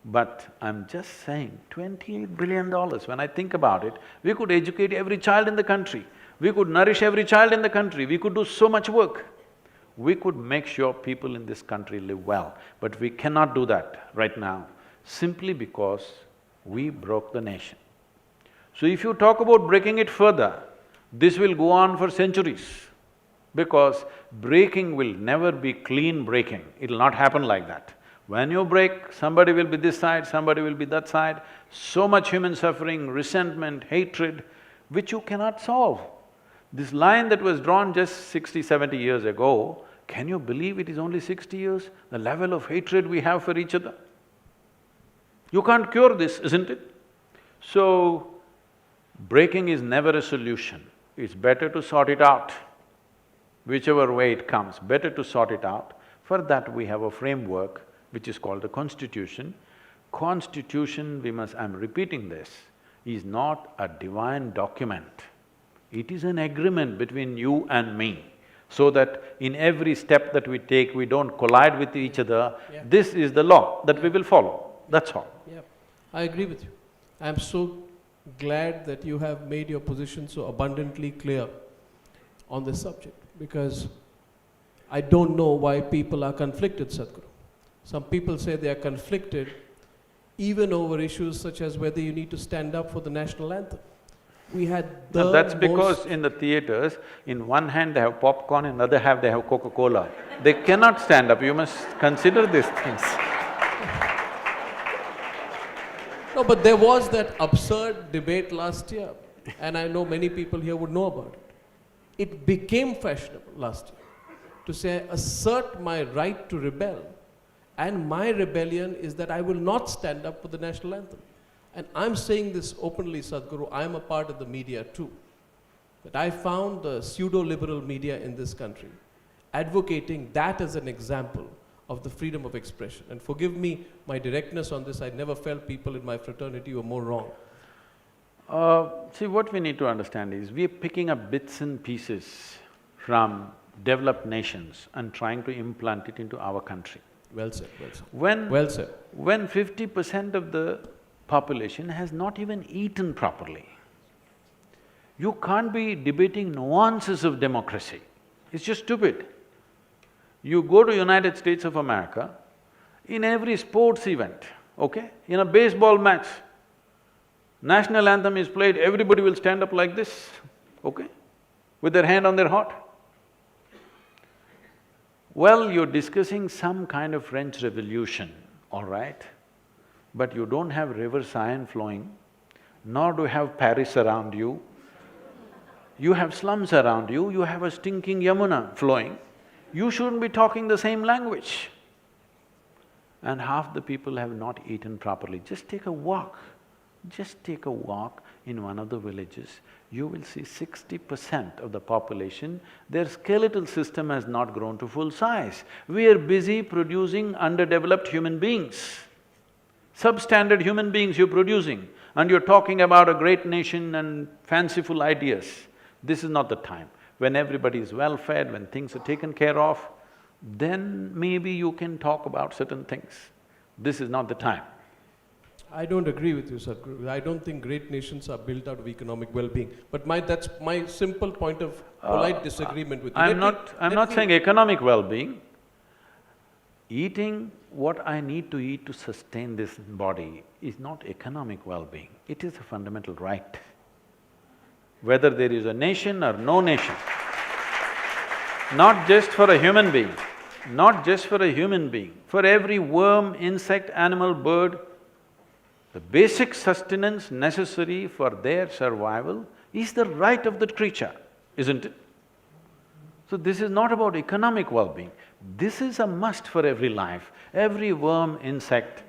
But I'm just saying, $28 billion, when I think about it, we could educate every child in the country, we could nourish every child in the country, we could do so much work. we could make sure people in this country live well. But we cannot do that right now, simply because we broke the nation. So if you talk about breaking it further, this will go on for centuries, because breaking will never be clean breaking, it'll not happen like that. When you break, somebody will be this side, somebody will be that side, so much human suffering, resentment, hatred, which you cannot solve. This line that was drawn just 60, 70 years ago, can you believe it is only 60 years? The level of hatred we have for each other. You can't cure this, isn't it? So, breaking is never a solution. It's better to sort it out. Whichever way it comes, better to sort it out. For that we have a framework which is called the Constitution. Constitution, I'm repeating this, is not a divine document. It is an agreement between you and me, so that in every step that we take, we don't collide with each other. Yeah. This is the law that we will follow, that's all. Yeah, I agree with you. I'm so glad that you have made your position so abundantly clear on this subject, because I don't know why people are conflicted, Sadhguru. Some people say they are conflicted even over issues such as whether you need to stand up for the national anthem. We had the That's because in the theatres, in one hand they have popcorn, in the other hand they have Coca-Cola. They cannot stand up, you must consider these things. No, but there was that absurd debate last year, and I know many people here would know about it. It became fashionable last year to say, assert my right to rebel, and my rebellion is that I will not stand up for the national anthem. And I'm saying this openly, Sadhguru, I'm a part of the media too. That I found the pseudo-liberal media in this country advocating that as an example of the freedom of expression. And forgive me my directness on this, I never felt people in my fraternity were more wrong. See, what we need to understand is, we are picking up bits and pieces from developed nations and trying to implant it into our country. Well said, well said. When… Well said. When 50% of the population has not even eaten properly, you can't be debating nuances of democracy. It's just stupid. You go to United States of America, in every sports event, okay, in a baseball match, national anthem is played, everybody will stand up like this, okay, with their hand on their heart. Well, you're discussing some kind of French Revolution, all right, but you don't have River Seine flowing, nor do you have Paris around you. You have slums around you, you have a stinking Yamuna flowing. You shouldn't be talking the same language. And half the people have not eaten properly. Just take a walk in one of the villages, you will see 60% of the population, their skeletal system has not grown to full size. We are busy producing underdeveloped human beings. Substandard human beings you're producing, and you're talking about a great nation and fanciful ideas. This is not the time. When everybody is well-fed, when things are taken care of, then maybe you can talk about certain things. This is not the time. I don't agree with you, Sadhguru. I don't think great nations are built out of economic well-being. But that's my simple point of polite disagreement with you. I'm not saying economic well-being. Eating what I need to eat to sustain this body is not economic well-being, it is a fundamental right. Whether there is a nation or no nation, not just for a human being, not just for a human being, for every worm, insect, animal, bird, the basic sustenance necessary for their survival is the right of that creature, isn't it? So this is not about economic well-being, this is a must for every life. Every worm, insect,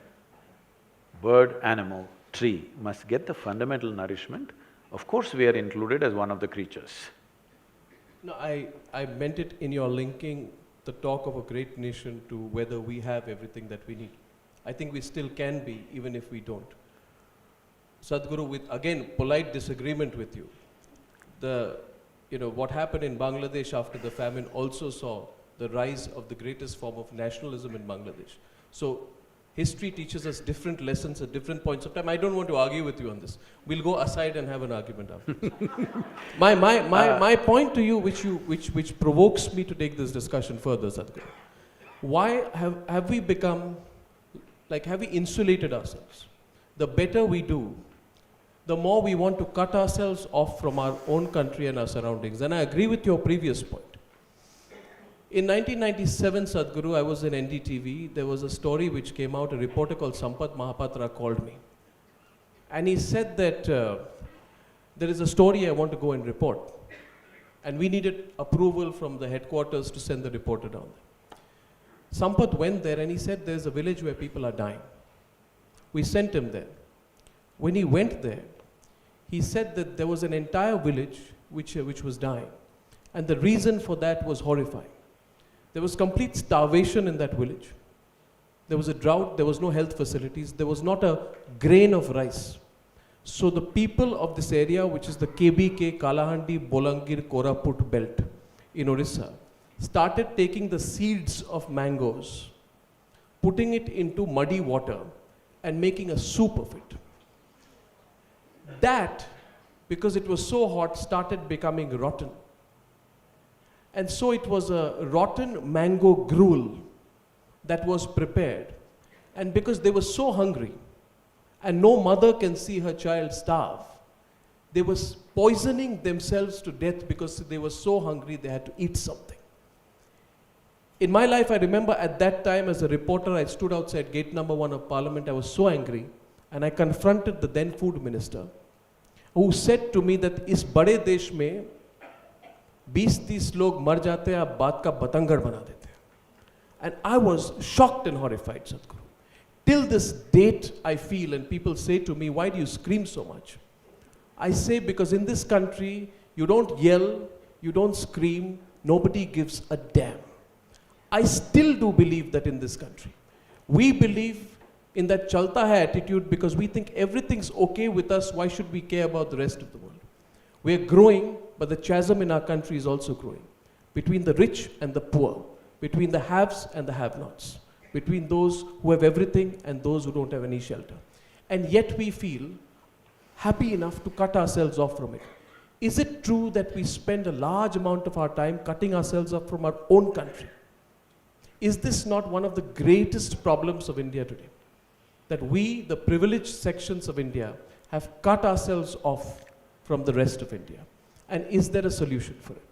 bird, animal, tree must get the fundamental nourishment. Of course, we are included as one of the creatures. No, I meant it in your linking the talk of a great nation to whether we have everything that we need. I think we still can be, even if we don't. Sadhguru, with again polite disagreement with you, what happened in Bangladesh after the famine also saw the rise of the greatest form of nationalism in Bangladesh. So History teaches us different lessons at different points of time. I don't want to argue with you on this. We'll go aside and have an argument after. My point to you, which provokes me to take this discussion further, Sadhguru. Why have we become, like, have we insulated ourselves? The better we do, the more we want to cut ourselves off from our own country and our surroundings. And I agree with your previous point. In 1997, Sadhguru, I was in NDTV. There was a story which came out, a reporter called Sampath Mahapatra called me. And he said that there is a story I want to go and report. And we needed approval from the headquarters to send the reporter down there. Sampath went there and he said there's a village where people are dying. We sent him there. When he went there, he said that there was an entire village which was dying. And the reason for that was horrifying. There was complete starvation in that village. There was a drought, there was no health facilities, there was not a grain of rice. So the people of this area, which is the KBK, Kalahandi, Bolangir, Koraput belt in Orissa, started taking the seeds of mangoes, putting it into muddy water and making a soup of it. That, because it was so hot, started becoming rotten. And so it was a rotten mango gruel that was prepared. And because they were so hungry, and no mother can see her child starve, they were poisoning themselves to death because they were so hungry they had to eat something. In my life, I remember at that time as a reporter, I stood outside gate number 1 of Parliament. I was so angry, and I confronted the then food minister, who said to me that इस बड़े देश में 20-30 लोग मर जाते हैं, आप बात का बतंगड़ बना देते हैं. And I was shocked and horrified, Sadhguru. Till this date, I feel, and people say to me, why do you scream so much? I say, because in this country, you don't yell, you don't scream, nobody gives a damn. I still do believe that in this country. We believe in that chalta hai attitude because we think everything's okay with us, why should we care about the rest of the world? We are growing, but the chasm in our country is also growing. Between the rich and the poor, between the haves and the have-nots, between those who have everything and those who don't have any shelter. And yet we feel happy enough to cut ourselves off from it. Is it true that we spend a large amount of our time cutting ourselves off from our own country? Is this not one of the greatest problems of India today? That we, the privileged sections of India, have cut ourselves off from the rest of India. And is there a solution for it?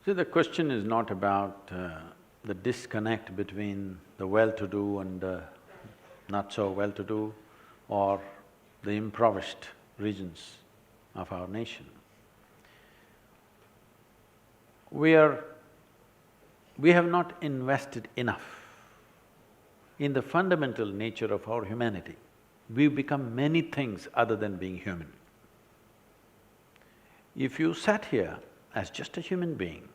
See, the question is not about the disconnect between the well-to-do and the not-so-well-to-do or the impoverished regions of our nation. We have not invested enough in the fundamental nature of our humanity. We've become many things other than being human. If you sat here as just a human being,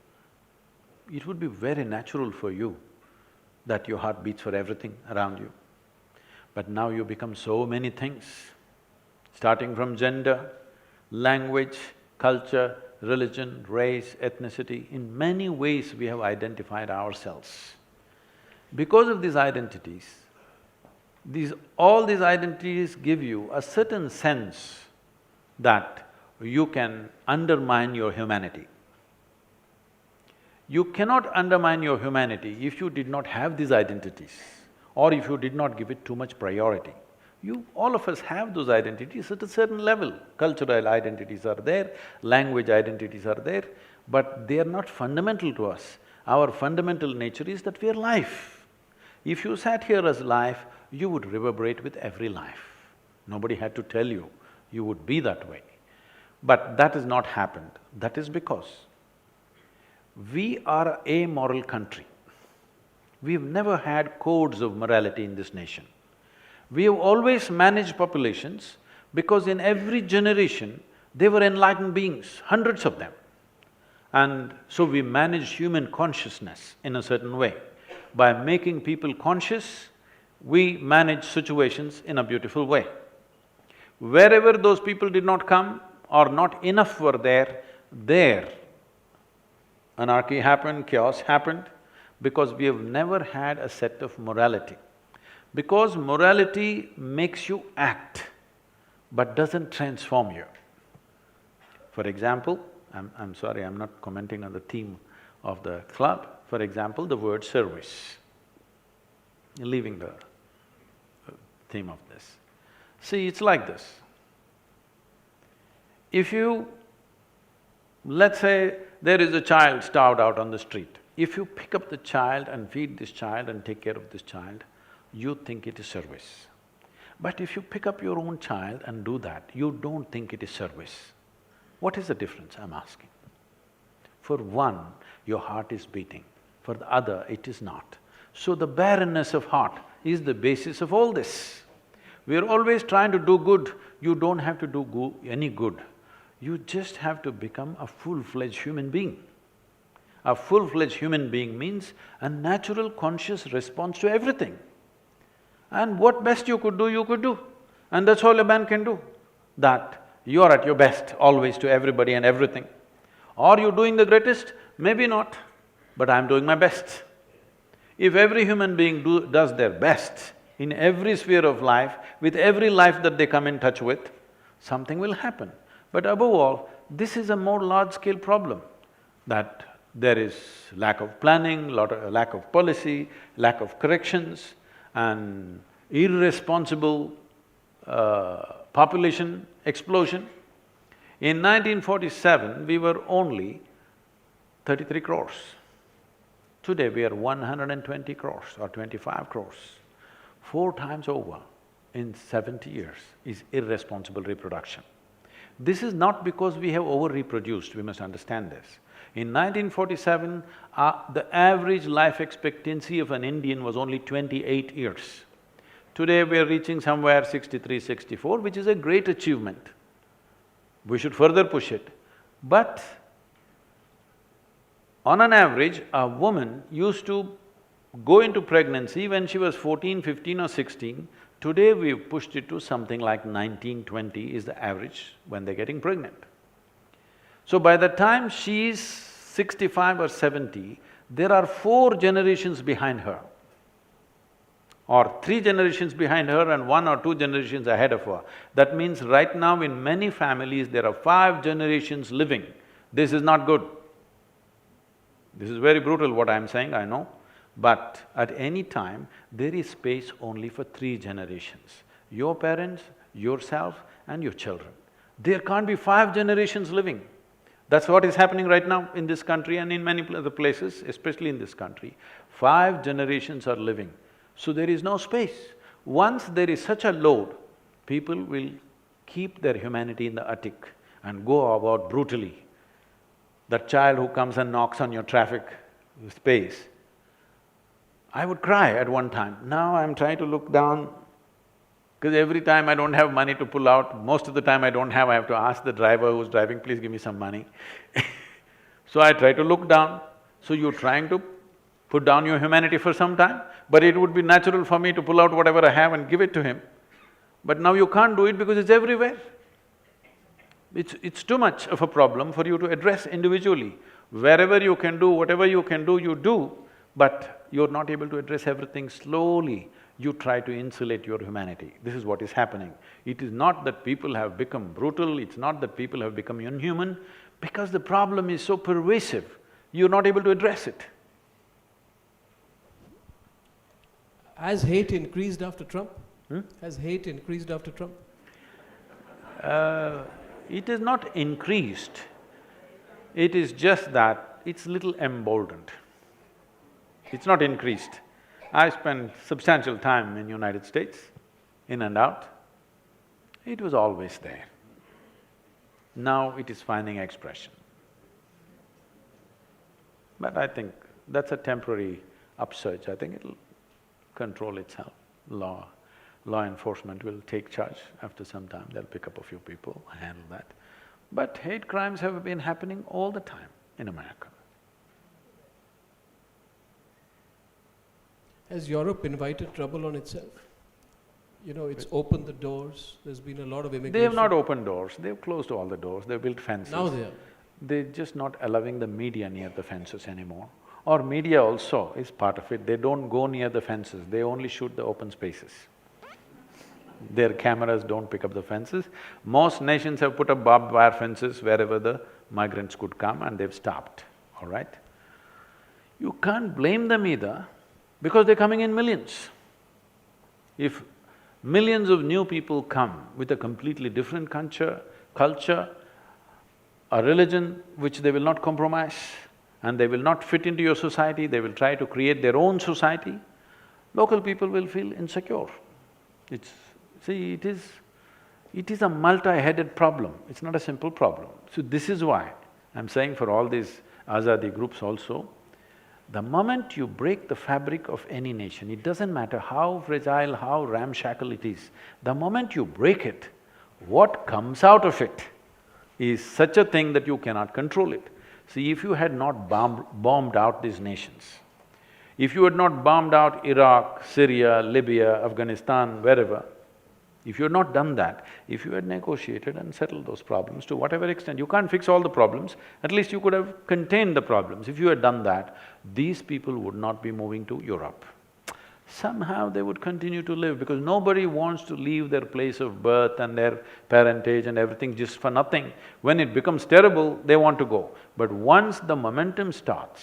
it would be very natural for you that your heart beats for everything around you. But now you become so many things, starting from gender, language, culture, religion, race, ethnicity. In many ways we have identified ourselves. Because of these identities, all these identities give you a certain sense that you can undermine your humanity. You cannot undermine your humanity if you did not have these identities or if you did not give it too much priority. All of us have those identities at a certain level. Cultural identities are there, language identities are there, but they are not fundamental to us. Our fundamental nature is that we are life. If you sat here as life, you would reverberate with every life. Nobody had to tell you, you would be that way. But that has not happened. That is because we are a moral country. We've never had codes of morality in this nation. We have always managed populations because in every generation, they were enlightened beings, hundreds of them. And so we manage human consciousness in a certain way. By making people conscious, we manage situations in a beautiful way. Wherever those people did not come or not enough were there, anarchy happened, chaos happened. because we have never had a set of morality. Because morality makes you act, but doesn't transform you. For example, I'm sorry, I'm not commenting on the theme of the club. For example, the word service. Leaving the theme of this. See, it's like this. If you… let's say there is a child starved out on the street. If you pick up the child and feed this child and take care of this child, you think it is service. But if you pick up your own child and do that, you don't think it is service. What is the difference, I'm asking? For one, your heart is beating, for the other, it is not. So the barrenness of heart is the basis of all this. We are always trying to do good. You don't have to do any good. You just have to become a full-fledged human being. A full-fledged human being means a natural conscious response to everything. And what best you could do. And that's all a man can do. That you're at your best always to everybody and everything. Are you doing the greatest? Maybe not, but I'm doing my best. If every human being does their best in every sphere of life, with every life that they come in touch with, something will happen. But above all, this is a more large-scale problem, that there is lack of planning, lack of policy, lack of corrections, and irresponsible population explosion. In 1947, we were only 33 crores. Today we are 120 crores or 25 crores. 4 times over in 70 years is irresponsible reproduction. This is not because we have over-reproduced, we must understand this. In 1947, the average life expectancy of an Indian was only 28 years. Today we are reaching somewhere 63, 64, which is a great achievement. We should further push it. But on an average, a woman used to go into pregnancy when she was 14, 15 or 16. Today we've pushed it to something like 19, 20 is the average when they're getting pregnant. So by the time she's 65 or 70, there are 4 generations behind her, or 3 generations behind her and 1 or 2 generations ahead of her. That means right now in many families there are 5 generations living. This is not good. This is very brutal what I'm saying, I know. But at any time, there is space only for 3 generations. Your parents, yourself and your children. There can't be 5 generations living. That's what is happening right now in this country and in many other places, especially in this country. 5 generations are living, so there is no space. Once there is such a load, people will keep their humanity in the attic and go about brutally. That child who comes and knocks on your traffic space, I would cry at one time. Now I'm trying to look down, because every time I don't have money to pull out, most of the time I don't have, I have to ask the driver who's driving, please give me some money. So I try to look down. So you're trying to put down your humanity for some time, but it would be natural for me to pull out whatever I have and give it to him. But now you can't do it because it's everywhere. It's too much of a problem for you to address individually. Wherever you can do, whatever you can do, you do, but you're not able to address everything slowly. You try to insulate your humanity. This is what is happening. It is not that people have become brutal, it's not that people have become inhuman, because the problem is so pervasive, you're not able to address it. Has hate increased after Trump? Has hate increased after Trump? It is not increased, it is just that it's little emboldened. It's not increased. I spent substantial time in United States, in and out. It was always there. Now it is finding expression. But I think that's a temporary upsurge, I think it'll control itself. Law enforcement will take charge after some time, they'll pick up a few people, handle that. But hate crimes have been happening all the time in America. Has Europe invited trouble on itself? You know, it's opened the doors, there's been a lot of immigration. They have not opened doors, they've closed all the doors, they've built fences. Now they are. They're just not allowing the media near the fences anymore. Or media also is part of it. They don't go near the fences, they only shoot the open spaces. Their cameras don't pick up the fences. Most nations have put up barbed wire fences wherever the migrants could come and they've stopped, all right? You can't blame them either because they're coming in millions. If millions of new people come with a completely different culture, a religion which they will not compromise, and they will not fit into your society, they will try to create their own society, local people will feel insecure. See, it is a multi-headed problem, it's not a simple problem. So this is why I'm saying for all these Azadi groups also, the moment you break the fabric of any nation, it doesn't matter how fragile, how ramshackle it is, the moment you break it, what comes out of it is such a thing that you cannot control it. See, if you had not bombed out these nations, if you had not bombed out Iraq, Syria, Libya, Afghanistan, wherever, if you had not done that, if you had negotiated and settled those problems to whatever extent, you can't fix all the problems, at least you could have contained the problems. If you had done that, these people would not be moving to Europe. Somehow they would continue to live because nobody wants to leave their place of birth and their parentage and everything just for nothing. When it becomes terrible, they want to go. But once the momentum starts,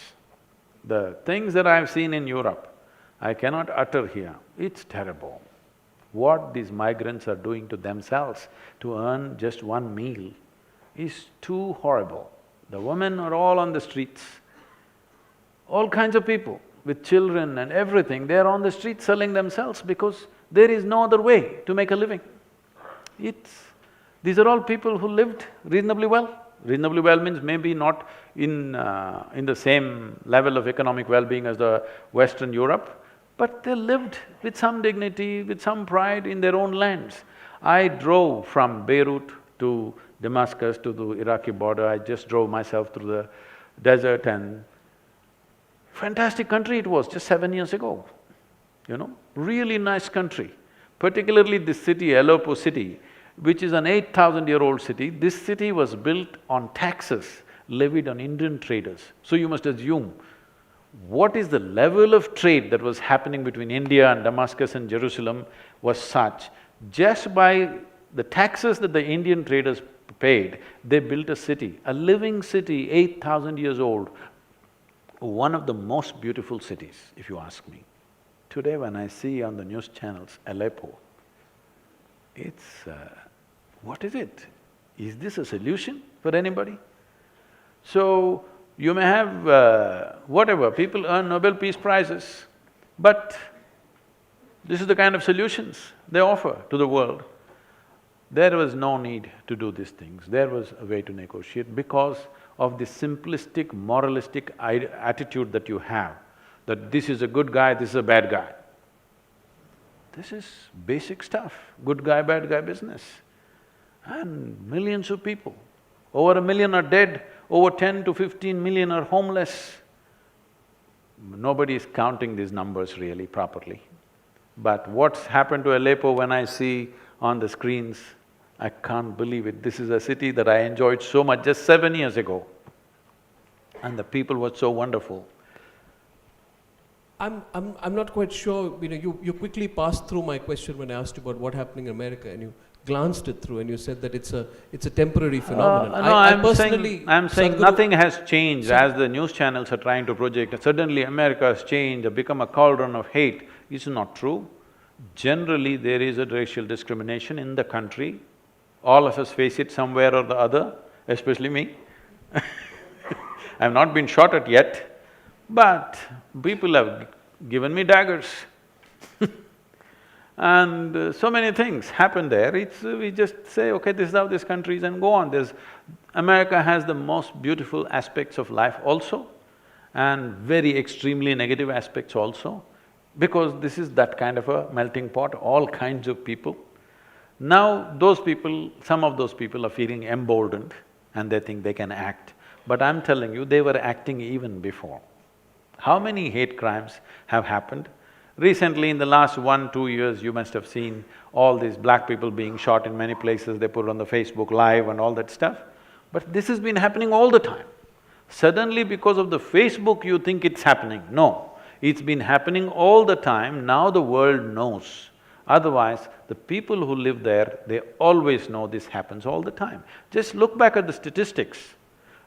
the things that I've seen in Europe, I cannot utter here, it's terrible. What these migrants are doing to themselves to earn just one meal is too horrible. The women are all on the streets, all kinds of people with children and everything, they're on the street selling themselves because there is no other way to make a living. These are all people who lived reasonably well. Reasonably well means maybe not in the same level of economic well-being as the Western Europe, but they lived with some dignity, with some pride in their own lands. I drove from Beirut to Damascus to the Iraqi border, I just drove myself through the desert and fantastic country it was just 7 years ago, you know, really nice country. Particularly this city, Aleppo city, which is an 8,000-year-old city, this city was built on taxes levied on Indian traders. So you must assume, what is the level of trade that was happening between India and Damascus and Jerusalem was such, just by the taxes that the Indian traders paid, they built a city, a living city, 8,000 years old, one of the most beautiful cities, if you ask me. Today when I see on the news channels Aleppo, what is it? Is this a solution for anybody? So, you may have whatever, people earn Nobel Peace Prizes, but this is the kind of solutions they offer to the world. There was no need to do these things, there was a way to negotiate because of the simplistic, moralistic attitude that you have, that this is a good guy, this is a bad guy. This is basic stuff, good guy, bad guy business. And millions of people, over 1 million are dead, over 10 to 15 million are homeless. Nobody is counting these numbers really properly. But what's happened to Aleppo when I see on the screens, I can't believe it. This is a city that I enjoyed so much just 7 years ago. And the people were so wonderful. I'm not quite sure, you quickly passed through my question when I asked you about what happening in America and you glanced it through and you said that it's a temporary phenomenon. No, I personally… I'm saying Sadhguru, nothing has changed as the news channels are trying to project. Suddenly America has changed, become a cauldron of hate. It's not true. Generally, there is a racial discrimination in the country. All of us face it somewhere or the other, especially me. I've not been shot at yet, but people have given me daggers. And so many things happen there, we just say, okay, this is how this country is and go on. America has the most beautiful aspects of life also and very extremely negative aspects also, because this is that kind of a melting pot, all kinds of people. Now those people, some of those people are feeling emboldened and they think they can act. But I'm telling you, they were acting even before. How many hate crimes have happened? Recently, in the last 1-2 years, you must have seen all these black people being shot in many places, they put on the Facebook Live and all that stuff. But this has been happening all the time. Suddenly because of the Facebook you think it's happening. No, it's been happening all the time, now the world knows. Otherwise, the people who live there, they always know this happens all the time. Just look back at the statistics.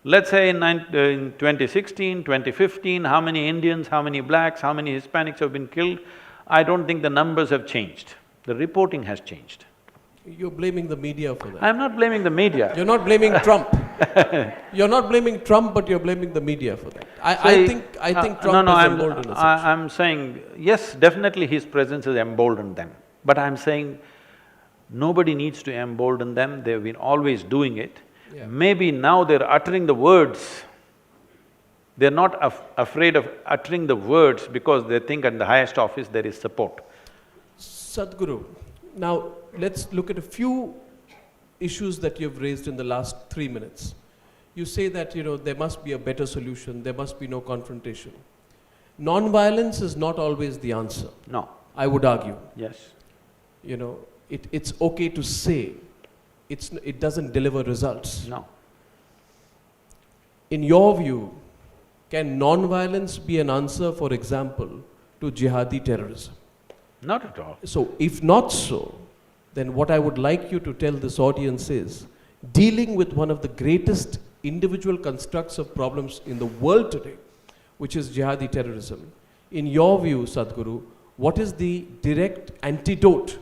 Let's say in 2016, 2015, how many Indians, how many blacks, how many Hispanics have been killed? I don't think the numbers have changed. The reporting has changed. You're blaming the media for that. I'm not blaming the media. You're not blaming Trump. You're not blaming Trump, but you're blaming the media for that. I think Trump has emboldened us. I'm saying, yes, definitely his presence has emboldened them. But I'm saying, nobody needs to embolden them, they've been always doing it. Yeah. Maybe now they're uttering the words. They're not afraid of uttering the words because they think at the highest office there is support. Sadhguru, now let's look at a few issues that you've raised in the last 3 minutes. You say that, there must be a better solution, there must be no confrontation. Non-violence is not always the answer. No. I would argue. Yes. It's okay to say, it doesn't deliver results. No. In your view, can non-violence be an answer, for example, to jihadi terrorism? Not at all. So, if not so, then what I would like you to tell this audience is, dealing with one of the greatest individual constructs of problems in the world today, which is jihadi terrorism, in your view, Sadhguru, what is the direct antidote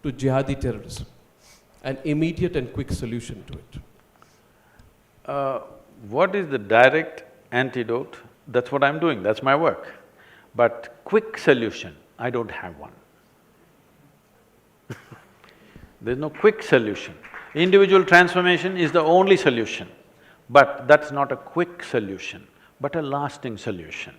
to jihadi terrorism? An immediate and quick solution to it. What is the direct antidote? That's what I'm doing, that's my work. But quick solution, I don't have one. There's no quick solution. Individual transformation is the only solution, but that's not a quick solution, but a lasting solution.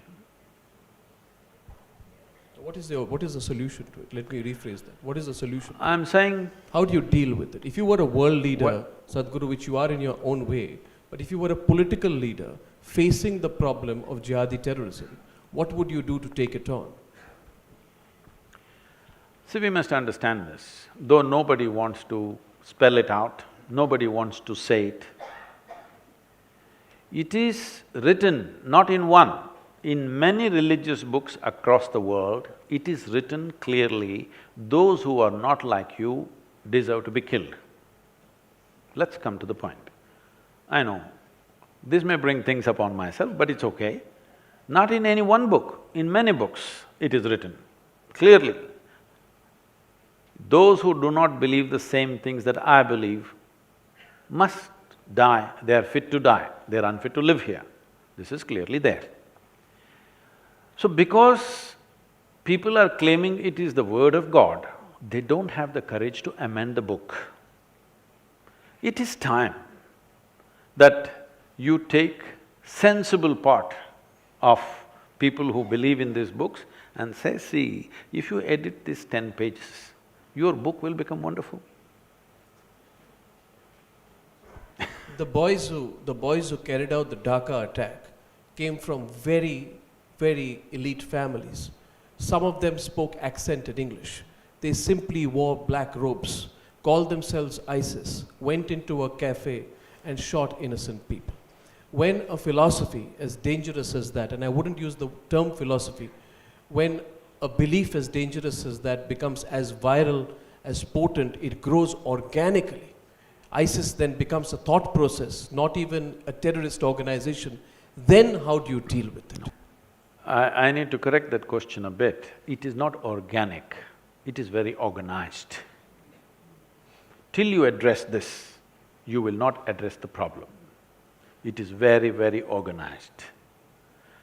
What is the solution to it? Let me rephrase that. What is the solution? I'm saying… How do you deal with it? If you were a world leader, Sadhguru, which you are in your own way, but if you were a political leader facing the problem of jihadi terrorism, what would you do to take it on? See, we must understand this. Though nobody wants to spell it out, nobody wants to say it, it is written not in one, in many religious books across the world, it is written clearly, those who are not like you deserve to be killed. Let's come to the point. I know, this may bring things upon myself, but it's okay. Not in any one book, in many books it is written clearly. Those who do not believe the same things that I believe must die, they are fit to die, they are unfit to live here. This is clearly there. So because people are claiming it is the word of God, they don't have the courage to amend the book. It is time that you take sensible part of people who believe in these books and say, see, if you edit these 10 pages, your book will become wonderful. The boys who carried out the Dhaka attack came from very elite families. Some of them spoke accented English. They simply wore black robes, called themselves ISIS, went into a cafe and shot innocent people. When a philosophy as dangerous as that, and I wouldn't use the term philosophy, when a belief as dangerous as that becomes as viral, as potent, it grows organically. ISIS then becomes a thought process, not even a terrorist organization. Then how do you deal with it? I need to correct that question a bit. It is not organic, it is very organized. Till you address this, you will not address the problem. It is very organized.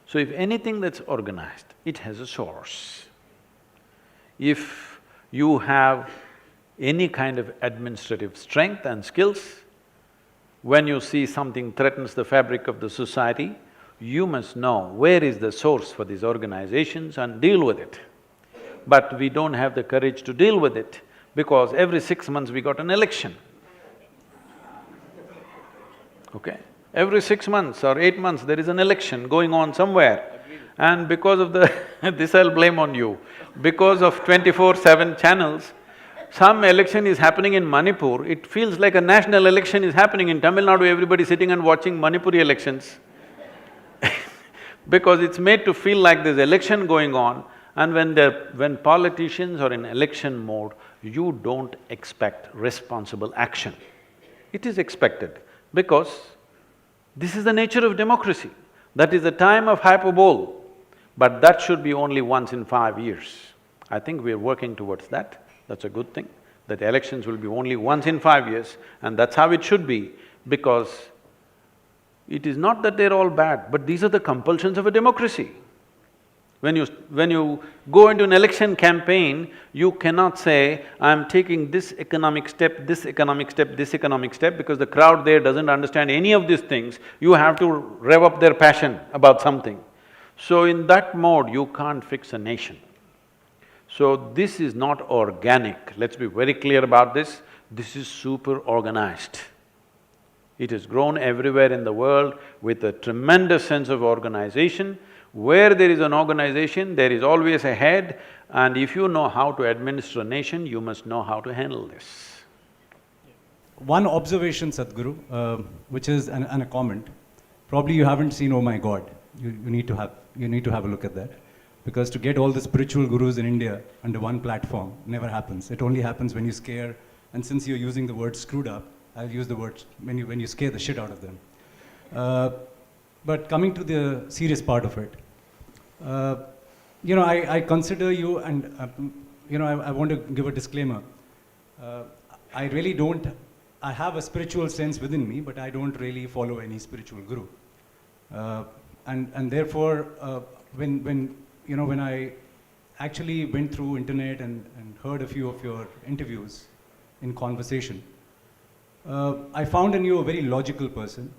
So if anything that's organized, it has a source. If you have any kind of administrative strength and skills, when you see something threatens the fabric of the society, you must know where is the source for these organizations and deal with it. But we don't have the courage to deal with it because every 6 months we got an election. Okay? Every 6 months or 8 months there is an election going on somewhere. And because of the this I'll blame on you, because of 24/7 channels, some election is happening in Manipur, it feels like a national election is happening in Tamil Nadu, everybody sitting and watching Manipuri elections. Because it's made to feel like there's election going on, and when politicians are in election mode, you don't expect responsible action. It is expected because this is the nature of democracy. That is the time of hyperbole, but that should be only once in 5 years. I think we're working towards that. That's a good thing, that elections will be only once in 5 years, and that's how it should be, because it is not that they're all bad, but these are the compulsions of a democracy. When you go into an election campaign, you cannot say, I'm taking this economic step, this economic step, this economic step, because the crowd there doesn't understand any of these things. You have to rev up their passion about something. So in that mode, you can't fix a nation. So this is not organic, let's be very clear about this. This is super organized. It has grown everywhere in the world with a tremendous sense of organization. Where there is an organization, there is always a head, and if you know how to administer a nation, you must know how to handle this. One observation, Sadhguru, which is and a comment. Probably you haven't seen Oh My God. You need to have a look at that, because to get all the spiritual gurus in India under one platform never happens. It only happens when you scare. And since you're using the word screwed up, I'll use the word when you scare the shit out of them. But coming to the serious part of it, I consider you, and I want to give a disclaimer. I really don't. I have a spiritual sense within me, but I don't really follow any spiritual guru. And therefore, when I actually went through internet and heard a few of your interviews in conversation, I found in you a very logical person,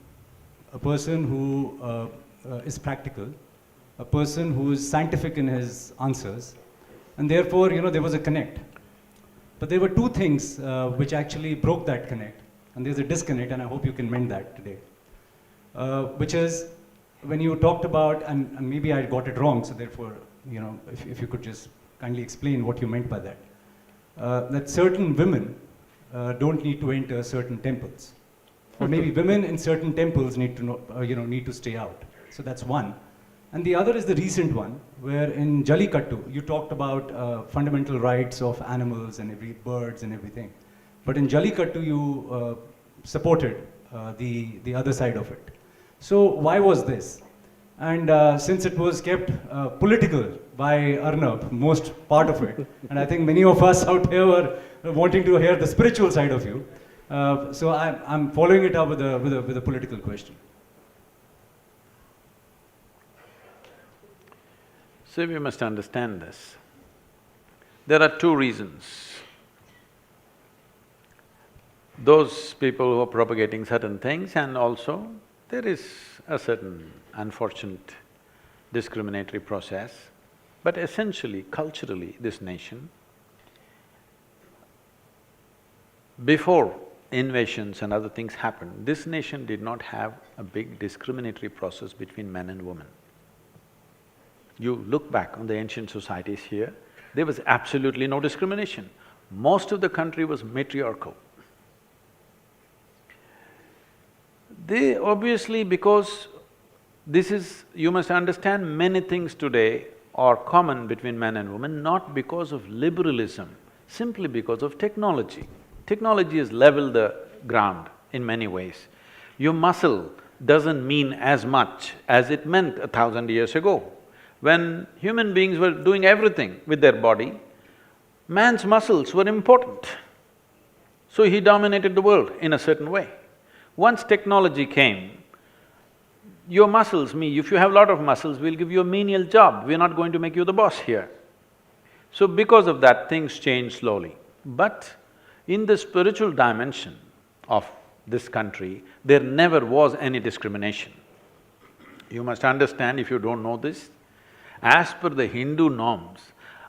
a person who is practical, a person who is scientific in his answers, and therefore, there was a connect. But there were two things which actually broke that connect, and there's a disconnect, and I hope you can mend that today. Which is, when you talked about, and maybe I got it wrong, so therefore, if you could just kindly explain what you meant by that. That certain women don't need to enter certain temples. Or maybe women in certain temples need to need to stay out. So that's one. And the other is the recent one, where in Jallikattu, you talked about fundamental rights of animals and birds and everything. But in Jallikattu, you supported the other side of it. So why was this? And since it was kept political by Arnab, most part of it, and I think many of us out here were wanting to hear the spiritual side of you, so I'm following it up with a political question. So we must understand this. There are two reasons. Those people who are propagating certain things, and also there is a certain unfortunate discriminatory process. But essentially, culturally, this nation, before invasions and other things happened, this nation did not have a big discriminatory process between men and women. You look back on the ancient societies here, there was absolutely no discrimination. Most of the country was matriarchal. They obviously, because this is… you must understand, many things today are common between men and women, not because of liberalism, simply because of technology. Technology has leveled the ground in many ways. Your muscle doesn't mean as much as it meant 1,000 years ago. When human beings were doing everything with their body, man's muscles were important. So he dominated the world in a certain way. Once technology came, your muscles, if you have a lot of muscles, we'll give you a menial job, we're not going to make you the boss here. So because of that, things changed slowly. But in the spiritual dimension of this country, there never was any discrimination. You must understand, if you don't know this, as per the Hindu norms,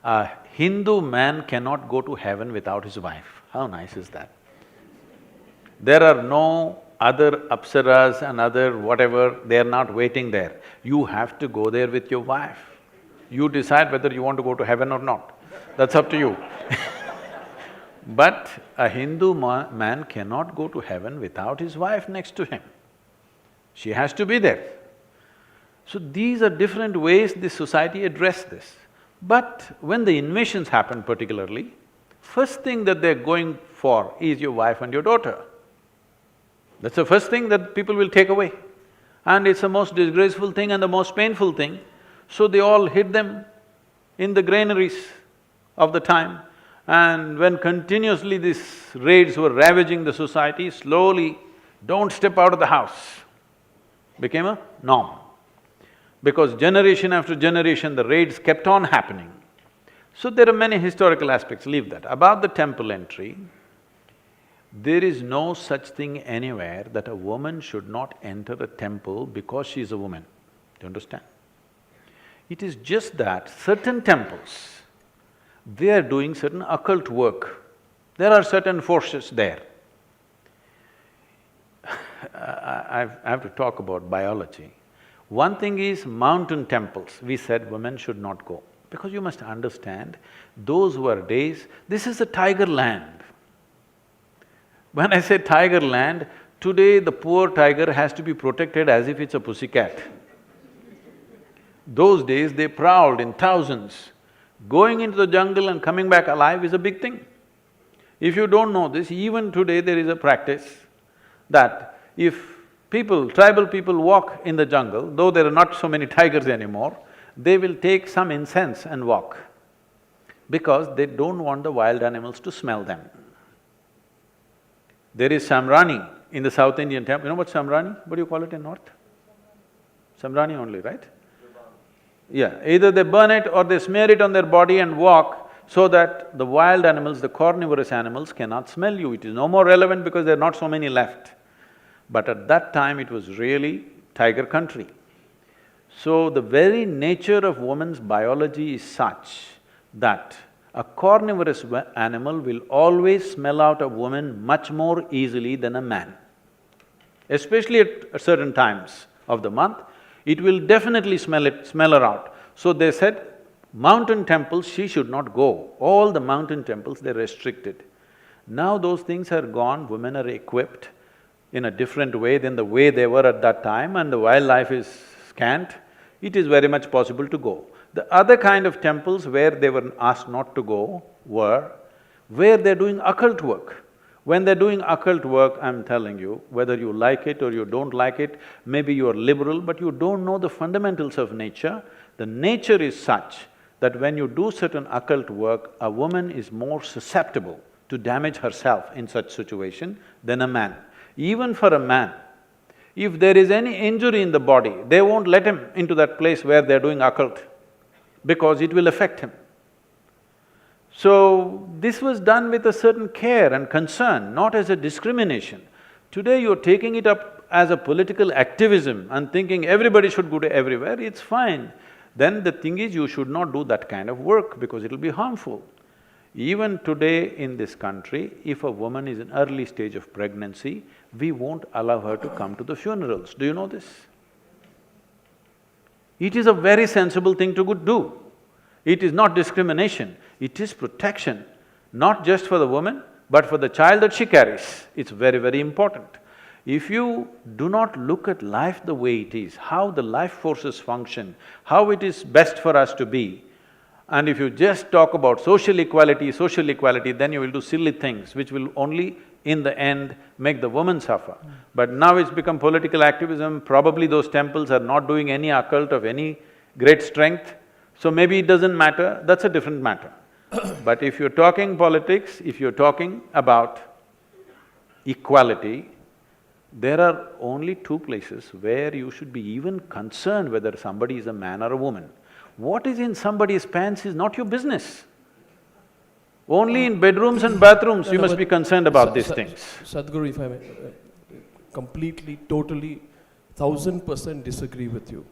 a Hindu man cannot go to heaven without his wife. How nice is that? There are no other apsaras and other whatever, they're not waiting there. You have to go there with your wife. You decide whether you want to go to heaven or not, that's up to you. But a Hindu man cannot go to heaven without his wife next to him. She has to be there. So these are different ways this society addressed this. But when the invasions happen particularly, first thing that they're going for is your wife and your daughter. That's the first thing that people will take away. And it's the most disgraceful thing and the most painful thing. So they all hid them in the granaries of the time. And when continuously these raids were ravaging the society, slowly, don't step out of the house became a norm. Because generation after generation, the raids kept on happening. So there are many historical aspects, leave that. About the temple entry, there is no such thing anywhere that a woman should not enter a temple because she is a woman. Do you understand? It is just that certain temples, they are doing certain occult work. There are certain forces there. I have to talk about biology. One thing is mountain temples, we said women should not go. Because you must understand, those were days, this is a tiger land. When I say tiger land, today the poor tiger has to be protected as if it's a pussycat. Those days they prowled in thousands. Going into the jungle and coming back alive is a big thing. If you don't know this, even today there is a practice that if tribal people walk in the jungle, though there are not so many tigers anymore, they will take some incense and walk because they don't want the wild animals to smell them. There is samrani in the South Indian temple. You know what samrani? What do you call it in North? Samrani only, right? Yeah, either they burn it or they smear it on their body and walk so that the wild animals, the carnivorous animals cannot smell you. It is no more relevant because there are not so many left. But at that time it was really tiger country. So the very nature of woman's biology is such that a carnivorous animal will always smell out a woman much more easily than a man. Especially at certain times of the month, it will definitely smell her out. So they said, mountain temples she should not go. All the mountain temples, they're restricted. Now those things are gone, women are equipped in a different way than the way they were at that time, and the wildlife is scant, it is very much possible to go. The other kind of temples where they were asked not to go were where they're doing occult work. When they're doing occult work, I'm telling you, whether you like it or you don't like it, maybe you are liberal, but you don't know the fundamentals of nature. The nature is such that when you do certain occult work, a woman is more susceptible to damage herself in such situation than a man. Even for a man, if there is any injury in the body, they won't let him into that place where they're doing occult because it will affect him. So, this was done with a certain care and concern, not as a discrimination. Today you're taking it up as a political activism and thinking everybody should go to everywhere, it's fine. Then the thing is, you should not do that kind of work because it'll be harmful. Even today in this country, if a woman is in early stage of pregnancy, we won't allow her to come to the funerals. Do you know this? It is a very sensible thing to do. It is not discrimination, it is protection, not just for the woman, but for the child that she carries. It's very, very important. If you do not look at life the way it is, how the life forces function, how it is best for us to be, and if you just talk about social equality, then you will do silly things which will only, in the end, make the woman suffer. But now it's become political activism, probably those temples are not doing any occult of any great strength, so maybe it doesn't matter, that's a different matter. But if you're talking politics, if you're talking about equality, there are only two places where you should be even concerned whether somebody is a man or a woman. What is in somebody's pants is not your business. Only in bedrooms and bathrooms you must be concerned about these things. Sadhguru, if I may, completely, totally, 1000% disagree with you.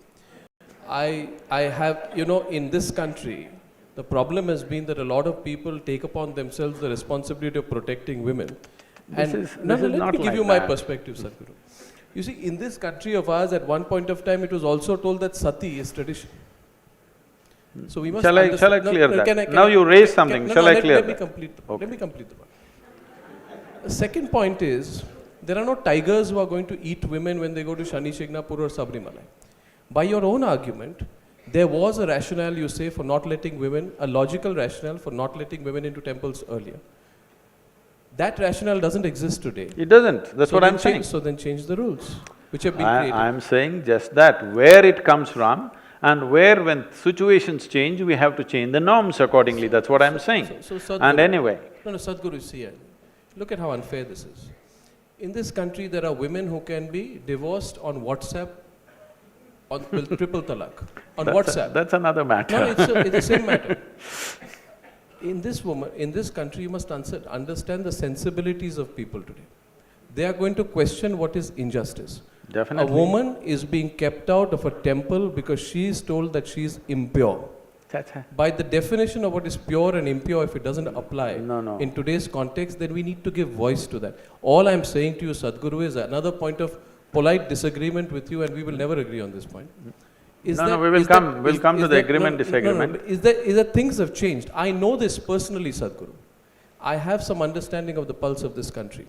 I have… in this country, the problem has been that a lot of people take upon themselves the responsibility of protecting women. Let me give you my perspective, Sadhguru. You see, in this country of ours, at one point of time, it was also told that sati is tradition. So we must… Shall I clear that? Now you raise something, shall I clear that? Let me complete the point. The second point is, there are no tigers who are going to eat women when they go to Shani Shignapur or Sabrimala. By your own argument, there was a rationale, you say, for not letting women, a logical rationale for not letting women into temples earlier. That rationale doesn't exist today. It doesn't, that's what I'm saying. So then change the rules, which have been created. I'm saying just that, where it comes from and where when situations change, we have to change the norms accordingly, that's what I'm saying. And anyway… No, Sadhguru, see, look at how unfair this is. In this country, there are women who can be divorced on WhatsApp, with triple talaq, on WhatsApp. That's another matter. No, it's the same matter. In this country, you must understand the sensibilities of people today. They are going to question what is injustice. Definitely. A woman is being kept out of a temple because she is told that she is impure. By the definition of what is pure and impure, if it doesn't apply in today's context, then we need to give voice to that. All I'm saying to you, Sadhguru, is another point of polite disagreement with you, and we will never agree on this point. We'll come to the agreement, disagreement. Is that things have changed? I know this personally, Sadhguru. I have some understanding of the pulse of this country.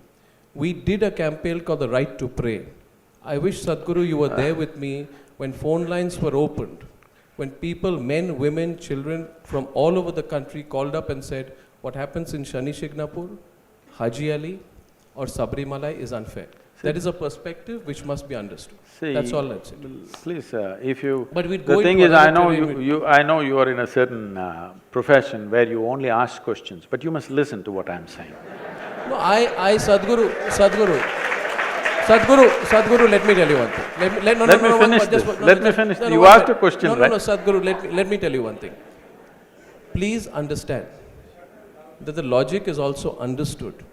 We did a campaign called the Right to Pray. I wish, Sadhguru, you were there with me when phone lines were opened, when people, men, women, children from all over the country called up and said, what happens in Shani Shignapur, Haji Ali or Sabrimala is unfair. That is a perspective which must be understood. See, that's all I'd say. Please, if you… But we'd go the thing into is, another I know you are in a certain profession where you only ask questions, but you must listen to what I'm saying. No, Sadhguru, let me tell you one thing. Let me finish. You asked a question, right? No, Sadhguru, let me tell you one thing. Please understand that the logic is also understood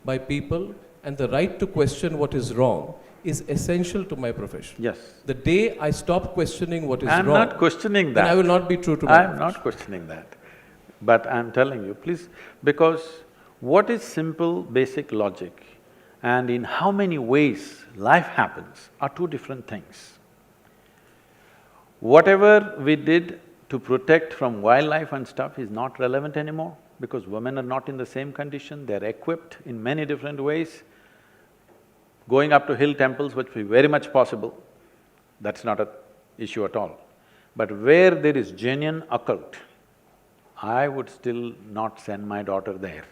by people, and the right to question what is wrong is essential to my profession. Yes. The day I stop questioning what is I'm wrong… I'm not questioning that. Then I will not be true to my I'm not questioning that. But I'm telling you, please, because what is simple, basic logic and in how many ways life happens are two different things. Whatever we did to protect from wildlife and stuff is not relevant anymore because women are not in the same condition, they're equipped in many different ways. Going up to hill temples would be very much possible, that's not an issue at all. But where there is genuine occult, I would still not send my daughter there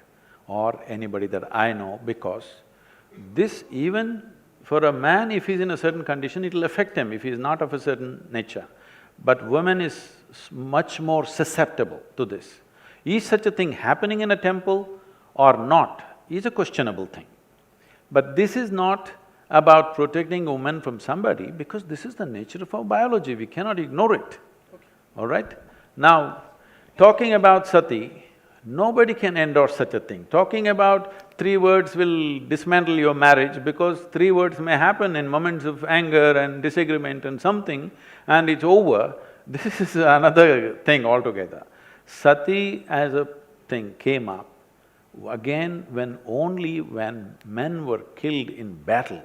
or anybody that I know because this even for a man, if he's in a certain condition, it'll affect him if he's not of a certain nature. But woman is much more susceptible to this. Is such a thing happening in a temple or not is a questionable thing. But this is not about protecting a woman from somebody because this is the nature of our biology, we cannot ignore it, all right? Now, talking about sati, nobody can endorse such a thing. Talking about 3 words will dismantle your marriage because 3 words may happen in moments of anger and disagreement and something and it's over, this is another thing altogether. Sati as a thing came up again only when men were killed in battle.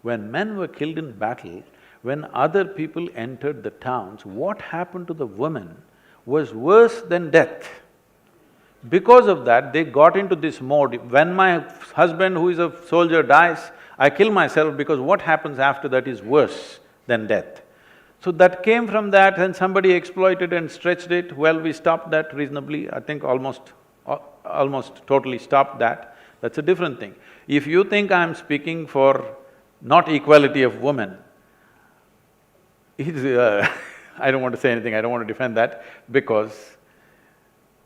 When men were killed in battle, when other people entered the towns, what happened to the women was worse than death. Because of that, they got into this mode, when my husband who is a soldier dies, I kill myself because what happens after that is worse than death. So that came from that and somebody exploited and stretched it, well, we stopped that reasonably, I think almost totally stopped that, that's a different thing. If you think I'm speaking for not equality of women, I don't want to say anything, I don't want to defend that because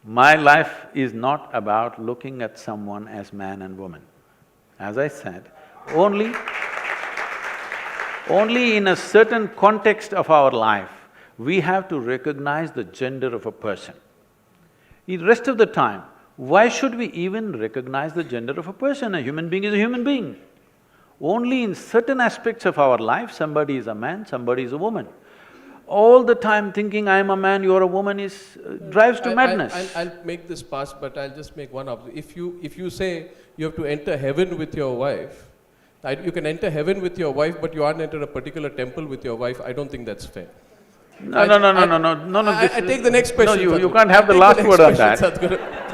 my life is not about looking at someone as man and woman. As I said, only in a certain context of our life, we have to recognize the gender of a person. In the rest of the time, why should we even recognize the gender of a person? A human being is a human being. Only in certain aspects of our life, somebody is a man, somebody is a woman. All the time thinking, I'm a man, you're a woman drives to madness. I'll make this pass, but I'll just make one observation. If you say you have to enter heaven with your wife, you can enter heaven with your wife, but you aren't enter a particular temple with your wife, I don't think that's fair. No, I take the next question. No, you can't have the last word on that.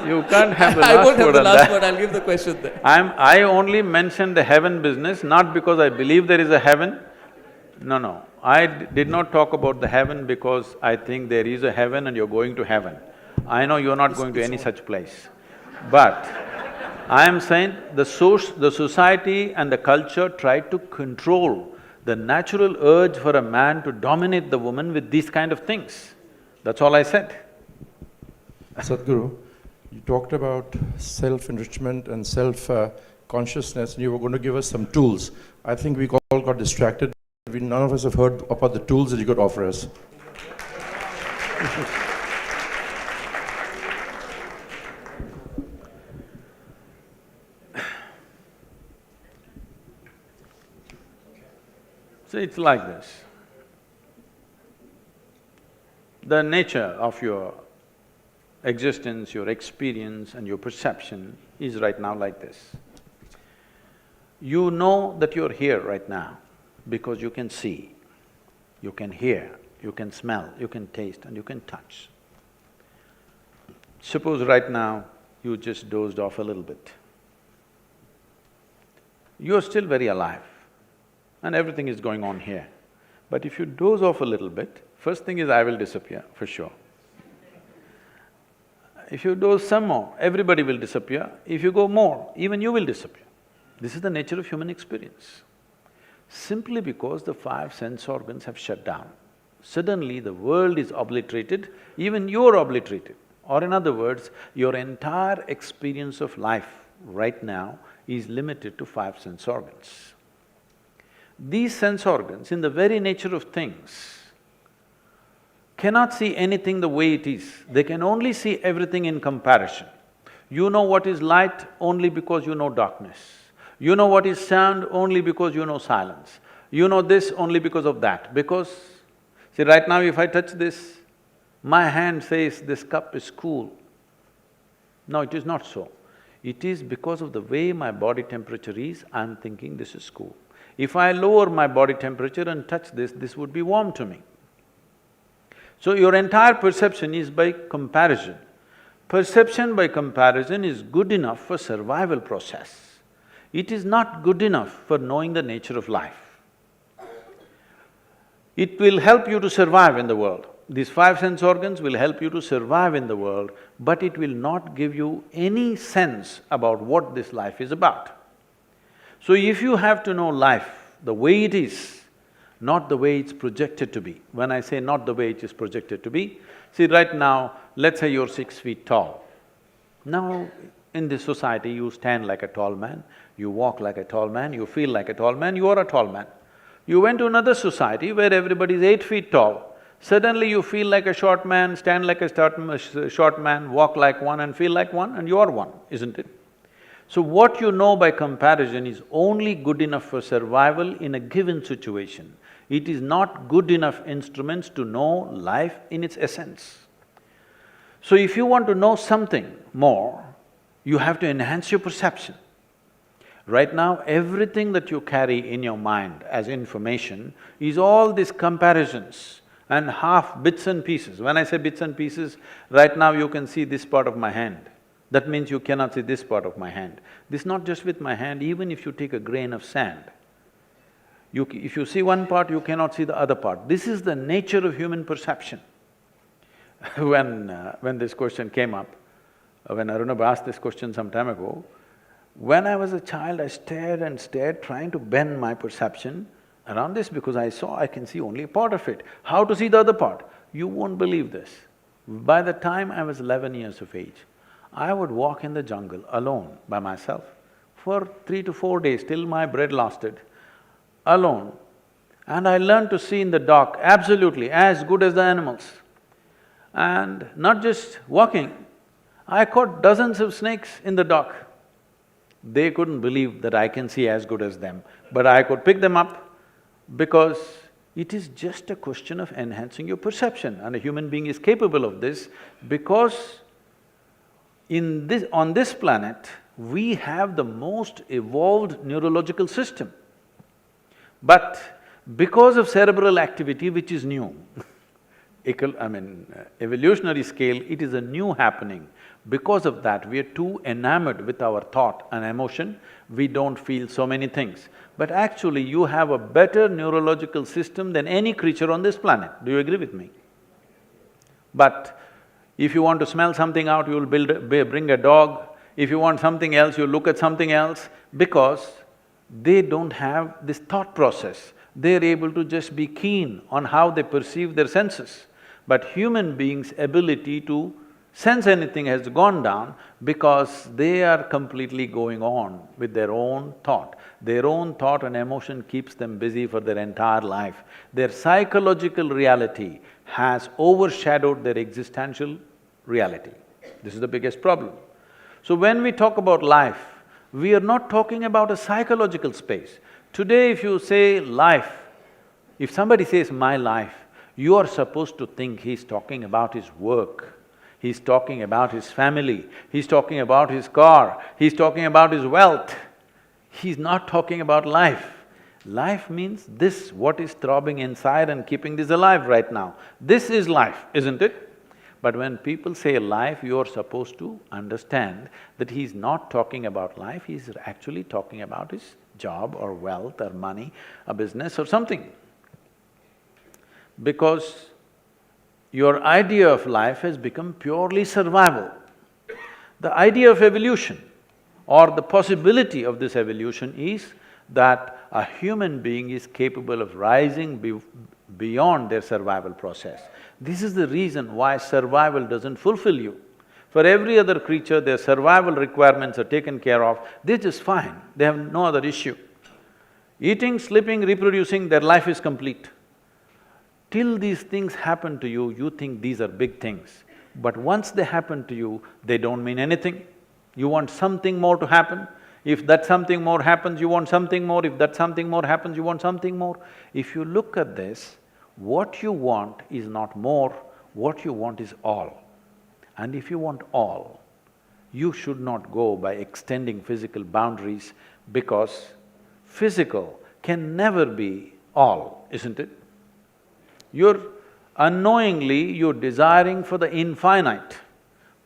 You can't have the last word on that. I won't have the last word, I'll give the question there. I only mentioned the heaven business, not because I believe there is a heaven. No, did not talk about the heaven because I think there is a heaven and you're going to heaven. I know you're not going to any such place. But I am saying the society and the culture tried to control the natural urge for a man to dominate the woman with these kind of things. That's all I said. Sadhguru, you talked about self-enrichment and self-consciousness, and you were going to give us some tools. I think we all got distracted. None of us have heard about the tools that you could offer us. So it's like this. The nature of your existence, your experience and your perception is right now like this. You know that you're here right now because you can see, you can hear, you can smell, you can taste and you can touch. Suppose right now you just dozed off a little bit. You're still very alive and everything is going on here. But if you doze off a little bit, first thing is I will disappear, for sure. If you doze some more, everybody will disappear. If you go more, even you will disappear. This is the nature of human experience. Simply because the five sense organs have shut down, suddenly the world is obliterated, even you're obliterated. Or in other words, your entire experience of life right now is limited to five sense organs. These sense organs, in the very nature of things, cannot see anything the way it is. They can only see everything in comparison. You know what is light only because you know darkness. You know what is sound only because you know silence. You know this only because of that. Because, see, right now if I touch this, my hand says this cup is cool. No, it is not so. It is because of the way my body temperature is, I'm thinking this is cool. If I lower my body temperature and touch this would be warm to me. So your entire perception is by comparison. Perception by comparison is good enough for survival process. It is not good enough for knowing the nature of life. It will help you to survive in the world. These five sense organs will help you to survive in the world, but it will not give you any sense about what this life is about. So if you have to know life the way it is, not the way it's projected to be. When I say not the way it is projected to be, see right now, let's say you're 6 feet tall. Now, in this society, you stand like a tall man, you walk like a tall man, you feel like a tall man, you are a tall man. You went to another society where everybody is 8 feet tall, suddenly you feel like a short man, stand like a short man, walk like one and feel like one, and you are one, isn't it? So what you know by comparison is only good enough for survival in a given situation. It is not good enough instruments to know life in its essence. So if you want to know something more, you have to enhance your perception. Right now, everything that you carry in your mind as information is all these comparisons and half bits and pieces. When I say bits and pieces, right now you can see this part of my hand. That means you cannot see this part of my hand. This is not just with my hand, even if you take a grain of sand. If you see one part, you cannot see the other part. This is the nature of human perception. When this question came up, when Arnab asked this question some time ago, when I was a child, I stared and stared, trying to bend my perception around this because I saw I can see only a part of it. How to see the other part? You won't believe this. By the time I was 11 years of age, I would walk in the jungle alone by myself for 3 to 4 days till my bread lasted, alone. And I learned to see in the dark absolutely as good as the animals. And not just walking, I caught dozens of snakes in the dark. They couldn't believe that I can see as good as them, but I could pick them up because it is just a question of enhancing your perception, and a human being is capable of this because on this planet, we have the most evolved neurological system. But because of cerebral activity, which is new, evolutionary scale, it is a new happening. Because of that, we are too enamored with our thought and emotion, we don't feel so many things. But actually, you have a better neurological system than any creature on this planet. Do you agree with me? But if you want to smell something out, you'll bring a dog. If you want something else, you look at something else, because they don't have this thought process. They're able to just be keen on how they perceive their senses. But human beings' ability to sense anything has gone down because they are completely going on with their own thought. Their own thought and emotion keeps them busy for their entire life. Their psychological reality has overshadowed their existential reality. This is the biggest problem. So when we talk about life, we are not talking about a psychological space. Today if you say life, if somebody says my life, you are supposed to think he's talking about his work, he's talking about his family, he's talking about his car, he's talking about his wealth. He's not talking about life. Life means this, what is throbbing inside and keeping this alive right now. This is life, isn't it? But when people say life, you're supposed to understand that he's not talking about life, he's actually talking about his job or wealth or money, a business or something. Because your idea of life has become purely survival. The idea of evolution or the possibility of this evolution is that a human being is capable of rising beyond their survival process. This is the reason why survival doesn't fulfill you. For every other creature, their survival requirements are taken care of, they're just fine, they have no other issue. Eating, sleeping, reproducing, their life is complete. Till these things happen to you, you think these are big things. But once they happen to you, they don't mean anything. You want something more to happen. If that something more happens, you want something more. If that something more happens, you want something more. If you look at this, what you want is not more, what you want is all. And if you want all, you should not go by extending physical boundaries, because physical can never be all, isn't it? You're desiring for the infinite,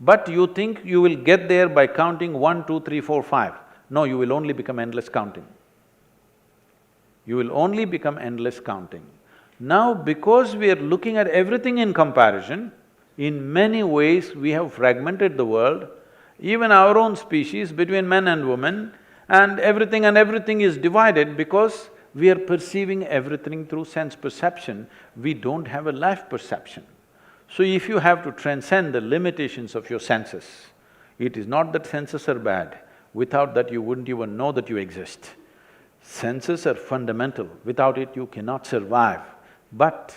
but you think you will get there by counting 1, 2, 3, 4, 5. No, you will only become endless counting. You will only become endless counting. Now, because we are looking at everything in comparison, in many ways we have fragmented the world, even our own species between men and women, and everything is divided because we are perceiving everything through sense perception, we don't have a life perception. So if you have to transcend the limitations of your senses, it is not that senses are bad, without that you wouldn't even know that you exist. Senses are fundamental, without it you cannot survive. But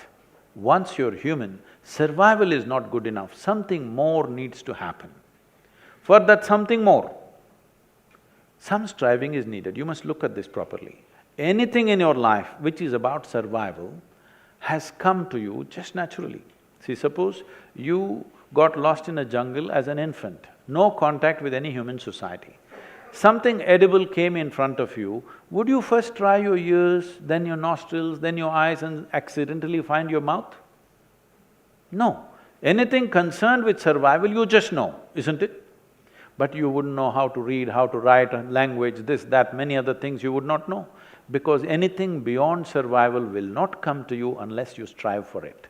once you're human, survival is not good enough, something more needs to happen. For that something more, some striving is needed. You must look at this properly. Anything in your life which is about survival has come to you just naturally. See, suppose you got lost in a jungle as an infant, no contact with any human society. Something edible came in front of you, would you first try your ears, then your nostrils, then your eyes and accidentally find your mouth? No. Anything concerned with survival, you just know, isn't it? But you wouldn't know how to read, how to write, language, this, that, many other things you would not know. Because anything beyond survival will not come to you unless you strive for it.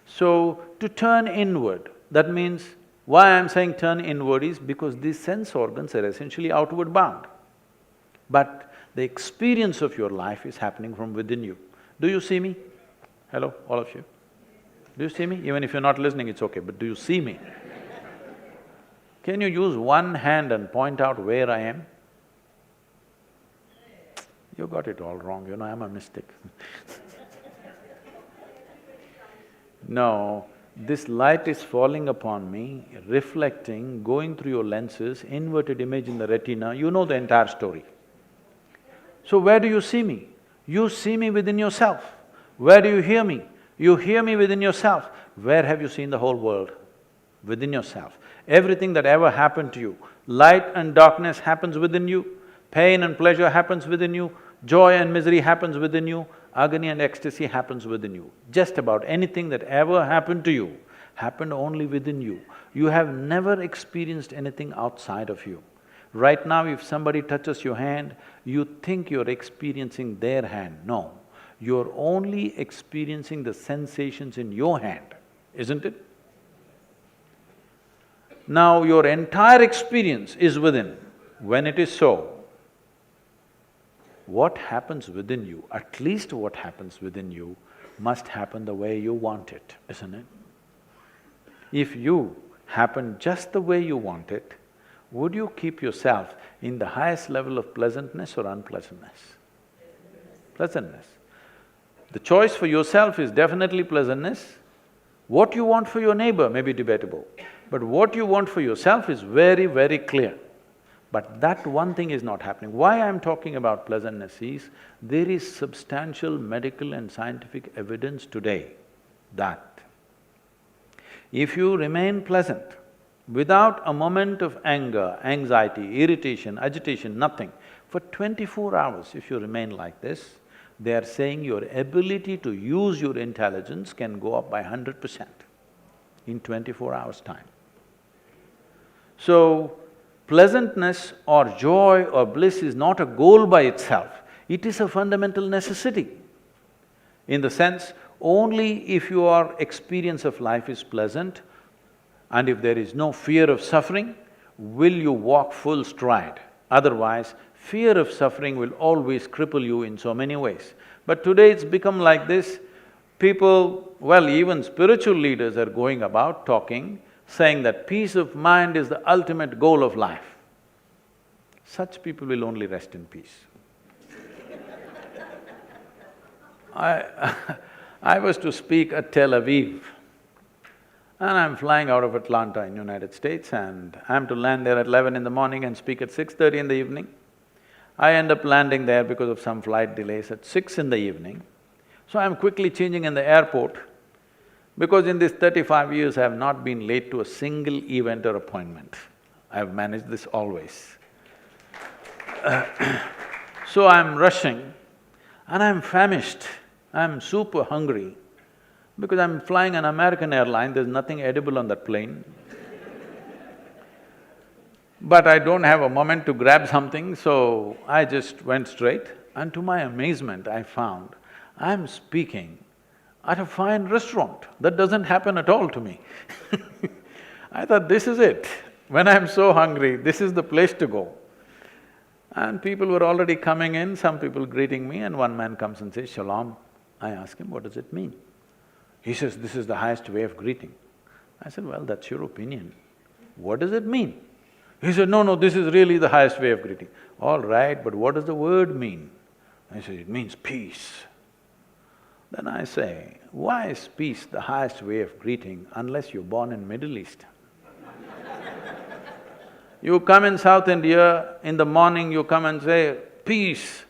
So, to turn inward, that means, why I'm saying turn inward is because these sense organs are essentially outward bound. But the experience of your life is happening from within you. Do you see me? Hello, all of you? Do you see me? Even if you're not listening, it's okay, but do you see me? Can you use one hand and point out where I am? You got it all wrong, you know, I'm a mystic. No, this light is falling upon me, reflecting, going through your lenses, inverted image in the retina, you know the entire story. So where do you see me? You see me within yourself. Where do you hear me? You hear me within yourself. Where have you seen the whole world? Within yourself. Everything that ever happened to you, light and darkness happens within you, pain and pleasure happens within you, joy and misery happens within you, agony and ecstasy happens within you. Just about anything that ever happened to you happened only within you. You have never experienced anything outside of you. Right now, if somebody touches your hand, you think you're experiencing their hand. No, you're only experiencing the sensations in your hand, isn't it? Now, your entire experience is within. When it is so, what happens within you, at least what happens within you, must happen the way you want it, isn't it? If you happen just the way you want it, would you keep yourself in the highest level of pleasantness or unpleasantness? Pleasantness. The choice for yourself is definitely pleasantness. What you want for your neighbor may be debatable, but what you want for yourself is very, very clear. But that one thing is not happening. Why I'm talking about pleasantness is, there is substantial medical and scientific evidence today that if you remain pleasant, without a moment of anger, anxiety, irritation, agitation, nothing, for 24 hours if you remain like this, they are saying your ability to use your intelligence can go up by 100% in 24 hours' time. So, pleasantness or joy or bliss is not a goal by itself, it is a fundamental necessity. In the sense, only if your experience of life is pleasant and if there is no fear of suffering, will you walk full stride. Otherwise, fear of suffering will always cripple you in so many ways. But today it's become like this, people… well, even spiritual leaders are going about talking, saying that peace of mind is the ultimate goal of life. Such people will only rest in peace. I was to speak at Tel Aviv, and I'm flying out of Atlanta in United States, and I'm to land there at 11 in the morning and speak at 6:30 in the evening. I end up landing there because of some flight delays at 6 in the evening. So I'm quickly changing in the airport, because in these 35 years I have not been late to a single event or appointment. I've managed this always. So I'm rushing and I'm famished, I'm super hungry, because I'm flying an American airline, there's nothing edible on that plane. But I don't have a moment to grab something, so I just went straight, and to my amazement I found I'm speaking at a fine restaurant. That doesn't happen at all to me. I thought, this is it. When I'm so hungry, this is the place to go. And people were already coming in, some people greeting me, and one man comes and says, "Shalom." I ask him, "What does it mean?" He says, "This is the highest way of greeting." I said, "Well, that's your opinion. What does it mean?" He said, "No, this is really the highest way of greeting." "All right, but what does the word mean?" I said, "It means peace." Then I say, why is peace the highest way of greeting unless you're born in Middle East? You come in South India, in the morning you come and say, "Peace."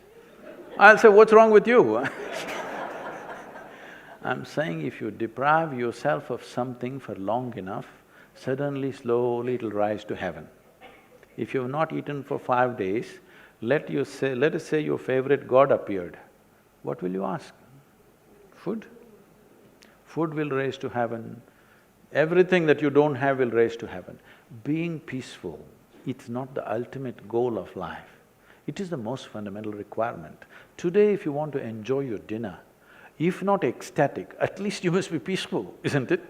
I'll say, "What's wrong with you?" I'm saying if you deprive yourself of something for long enough, suddenly, slowly it'll rise to heaven. If you've not eaten for 5 days, let us say your favorite god appeared, what will you ask? Food? Food will raise to heaven, everything that you don't have will raise to heaven. Being peaceful, it's not the ultimate goal of life, it is the most fundamental requirement. Today, if you want to enjoy your dinner, if not ecstatic, at least you must be peaceful, isn't it?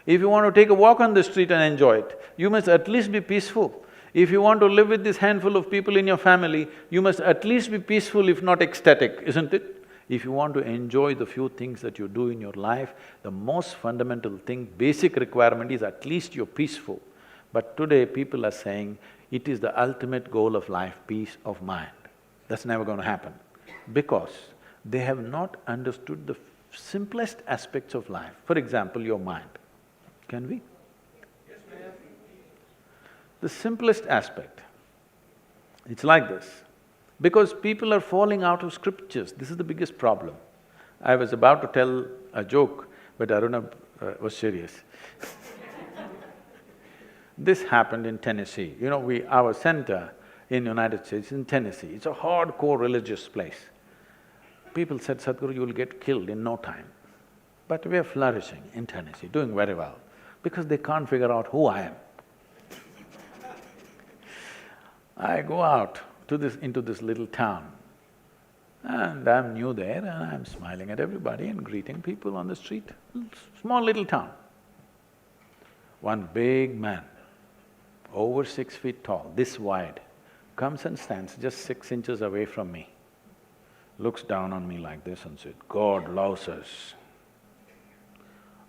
If you want to take a walk on the street and enjoy it, you must at least be peaceful. If you want to live with this handful of people in your family, you must at least be peaceful, if not ecstatic, isn't it? If you want to enjoy the few things that you do in your life, the most fundamental thing, basic requirement is at least you're peaceful. But today people are saying, it is the ultimate goal of life, peace of mind. That's never going to happen, because they have not understood the simplest aspects of life. For example, your mind. Can we? Yes, ma'am. The simplest aspect, it's like this. Because people are falling out of scriptures, this is the biggest problem. I was about to tell a joke, but arnab was serious. This happened in Tennessee. You know, our center in United States is in Tennessee. It's a hardcore religious place. People said, Sadhguru, you will get killed in no time. But we are flourishing in Tennessee, doing very well, because they can't figure out who I am. I go out into this little town, and I'm new there, and I'm smiling at everybody and greeting people on the street. Small little town. One big man, over 6 feet tall, this wide, comes and stands just 6 inches away from me, looks down on me like this and said, God loves us.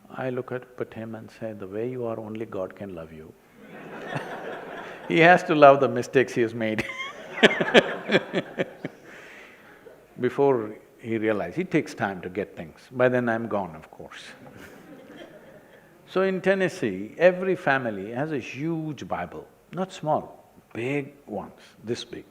I look at him and say, the way you are, only God can love you. He has to love the mistakes he has made before he realizes. It takes time to get things. By then I'm gone, of course. So in Tennessee, every family has a huge Bible, not small, big ones, this big,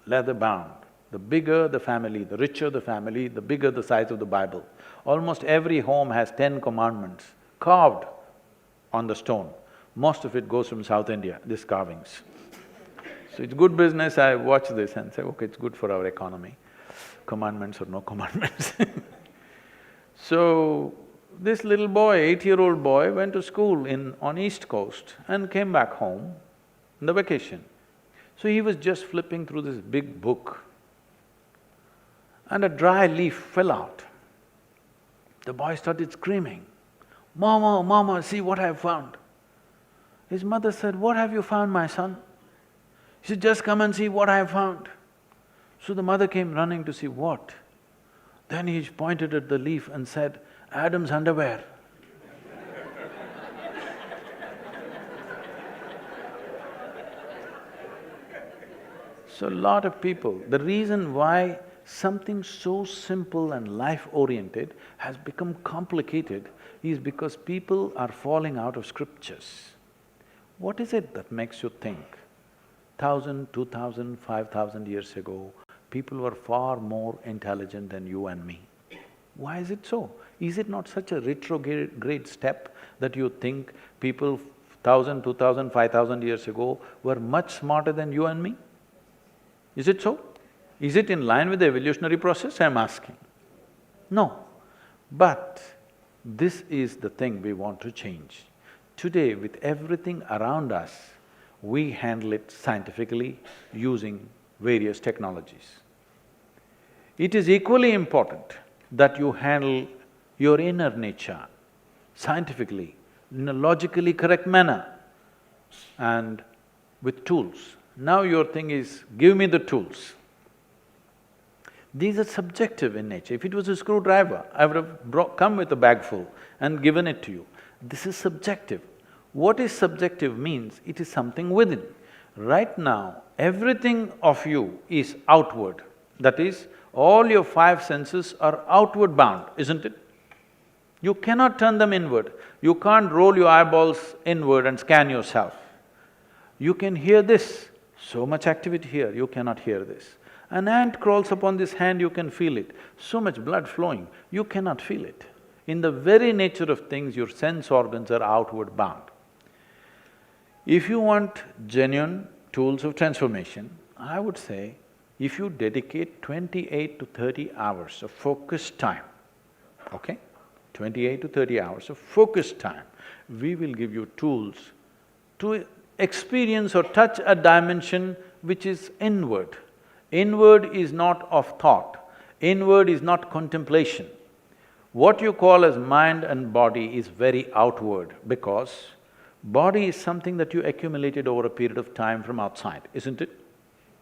leather bound. The bigger the family, the richer the family, the bigger the size of the Bible. Almost every home has 10 commandments carved on the stone. Most of it goes from South India, these carvings. So it's good business, I watch this and say, okay, it's good for our economy, commandments or no commandments. So, this little boy, 8-year-old boy, went to school on East Coast and came back home on the vacation. So he was just flipping through this big book, and a dry leaf fell out. The boy started screaming, Mama, Mama, see what I have found. His mother said, what have you found, my son? He said, just come and see what I have found. So the mother came running to see what. Then he pointed at the leaf and said, Adam's underwear. So a lot of people, the reason why something so simple and life-oriented has become complicated is because people are falling out of scriptures. What is it that makes you think 1,000, 2,000, 5,000 years ago, people were far more intelligent than you and me? Why is it so? Is it not such a retrograde step that you think people 1,000, 2,000, 5,000 years ago were much smarter than you and me? Is it so? Is it in line with the evolutionary process, I'm asking? No. But this is the thing we want to change. Today, with everything around us, we handle it scientifically using various technologies. It is equally important that you handle your inner nature scientifically, in a logically correct manner and with tools. Now your thing is, give me the tools. These are subjective in nature. If it was a screwdriver, I would have come with a bag full and given it to you. This is subjective. What is subjective means it is something within. Right now, everything of you is outward. That is, all your 5 senses are outward bound, isn't it? You cannot turn them inward. You can't roll your eyeballs inward and scan yourself. You can hear this, so much activity here, you cannot hear this. An ant crawls upon this hand, you can feel it. So much blood flowing, you cannot feel it. In the very nature of things, your sense organs are outward bound. If you want genuine tools of transformation, I would say, if you dedicate 28 to 30 hours of focused time, okay? 28 to 30 hours of focused time, we will give you tools to experience or touch a dimension which is inward. Inward is not of thought, inward is not contemplation. What you call as mind and body is very outward, because body is something that you accumulated over a period of time from outside, isn't it?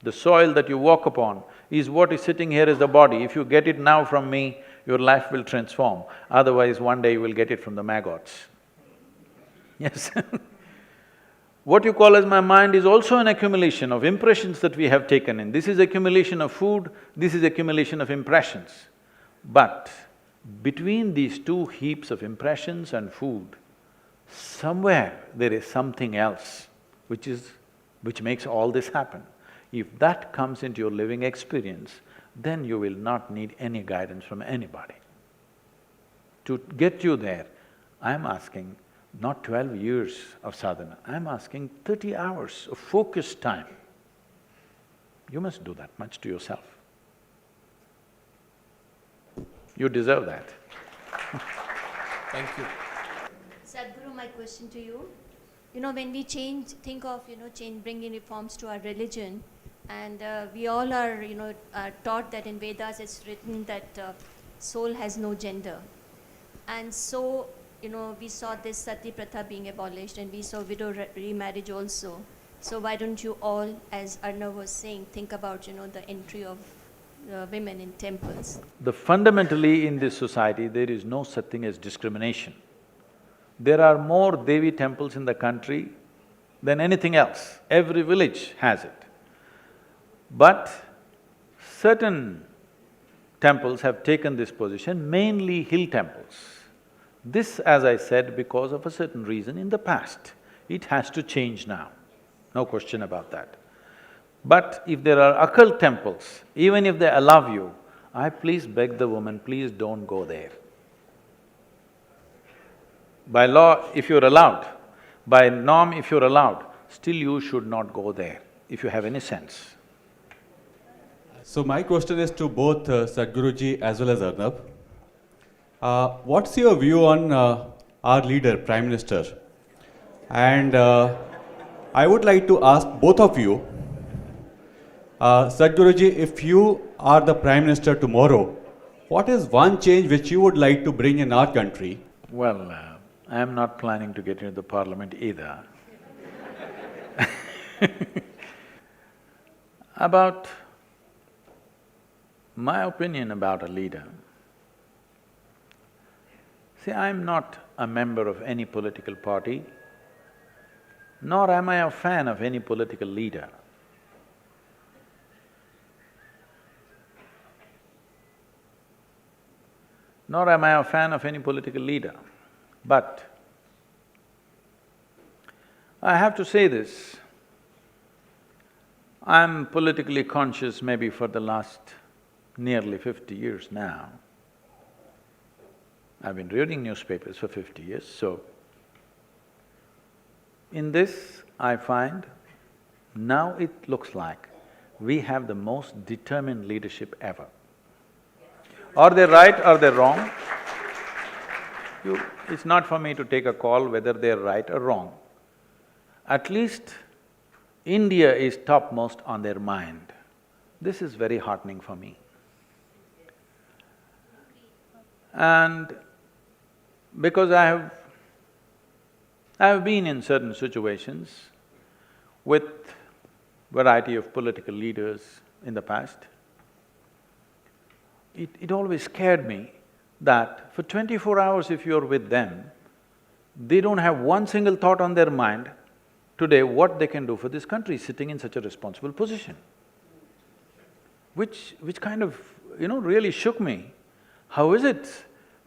The soil that you walk upon is what is sitting here as the body. If you get it now from me, your life will transform. Otherwise, one day you will get it from the maggots. Yes. What you call as my mind is also an accumulation of impressions that we have taken in. This is accumulation of food, this is accumulation of impressions. But between these two heaps of impressions and food, somewhere there is something else which makes all this happen. If that comes into your living experience, then you will not need any guidance from anybody. To get you there, I'm asking not 12 years of sadhana, I'm asking 30 hours of focused time. You must do that much to yourself. You deserve that. Thank you. Sadhguru, my question to you. When we think of, bringing reforms to our religion, and we all are, are taught that in Vedas it's written that soul has no gender. And so, we saw this sati pratha being abolished, and we saw widow remarriage also. So why don't you all, as Arnab was saying, think about, the entry of women in temples? Fundamentally in this society, there is no such thing as discrimination. There are more Devi temples in the country than anything else. Every village has it. But certain temples have taken this position, mainly hill temples. This, as I said, because of a certain reason in the past. It has to change now, no question about that. But if there are occult temples, even if they allow you, I please beg the woman, please don't go there. By law, if you're allowed, by norm, if you're allowed, still you should not go there, if you have any sense. So my question is to both Sadhguruji as well as Arnab. What's your view on our leader, Prime Minister? And I would like to ask both of you, Sadhguruji, if you are the Prime Minister tomorrow, what is one change which you would like to bring in our country? Well, I am not planning to get into the parliament either. About my opinion about a leader, see, I am not a member of any political party, nor am I a fan of any political leader. Nor am I a fan of any political leader. But I have to say this, I'm politically conscious maybe for the last nearly 50 years now. I've been reading newspapers for 50 years, so in this I find now it looks like we have the most determined leadership ever. Are they right or they're wrong? It's not for me to take a call whether they're right or wrong. At least India is topmost on their mind. This is very heartening for me. And because I have been in certain situations with variety of political leaders in the past, it always scared me that for 24 hours if you're with them, they don't have one single thought on their mind today what they can do for this country sitting in such a responsible position. Which kind of, really shook me. How is it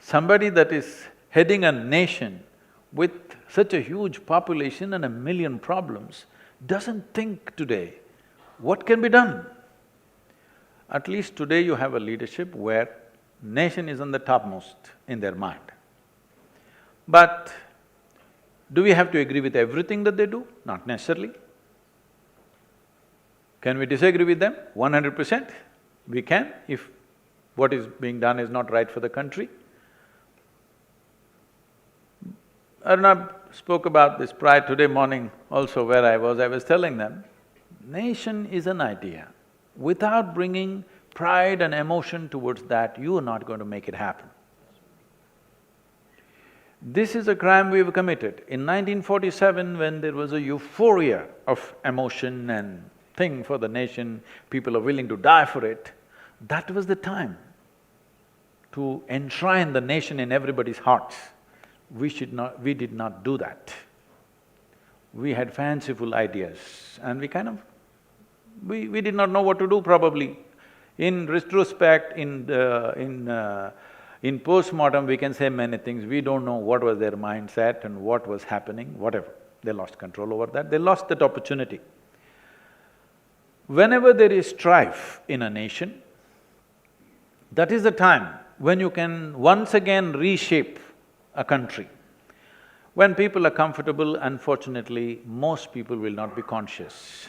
somebody that is heading a nation with such a huge population and 1 million problems doesn't think today what can be done? At least today you have a leadership where nation is on the topmost in their mind. But do we have to agree with everything that they do? Not necessarily. Can we disagree with them? 100%. We can, if what is being done is not right for the country. Arnab spoke about this prior today morning also where I was telling them, nation is an idea. Without bringing pride and emotion towards that, you are not going to make it happen. This is a crime we've committed. In 1947, when there was a euphoria of emotion and thing for the nation, people are willing to die for it, that was the time to enshrine the nation in everybody's hearts. We did not do that. We had fanciful ideas and we did not know what to do probably. In retrospect, in postmortem, we can say many things. We don't know what was their mindset and what was happening, whatever. They lost control over that, they lost that opportunity. Whenever there is strife in a nation, that is the time when you can once again reshape a country. When people are comfortable, unfortunately, most people will not be conscious.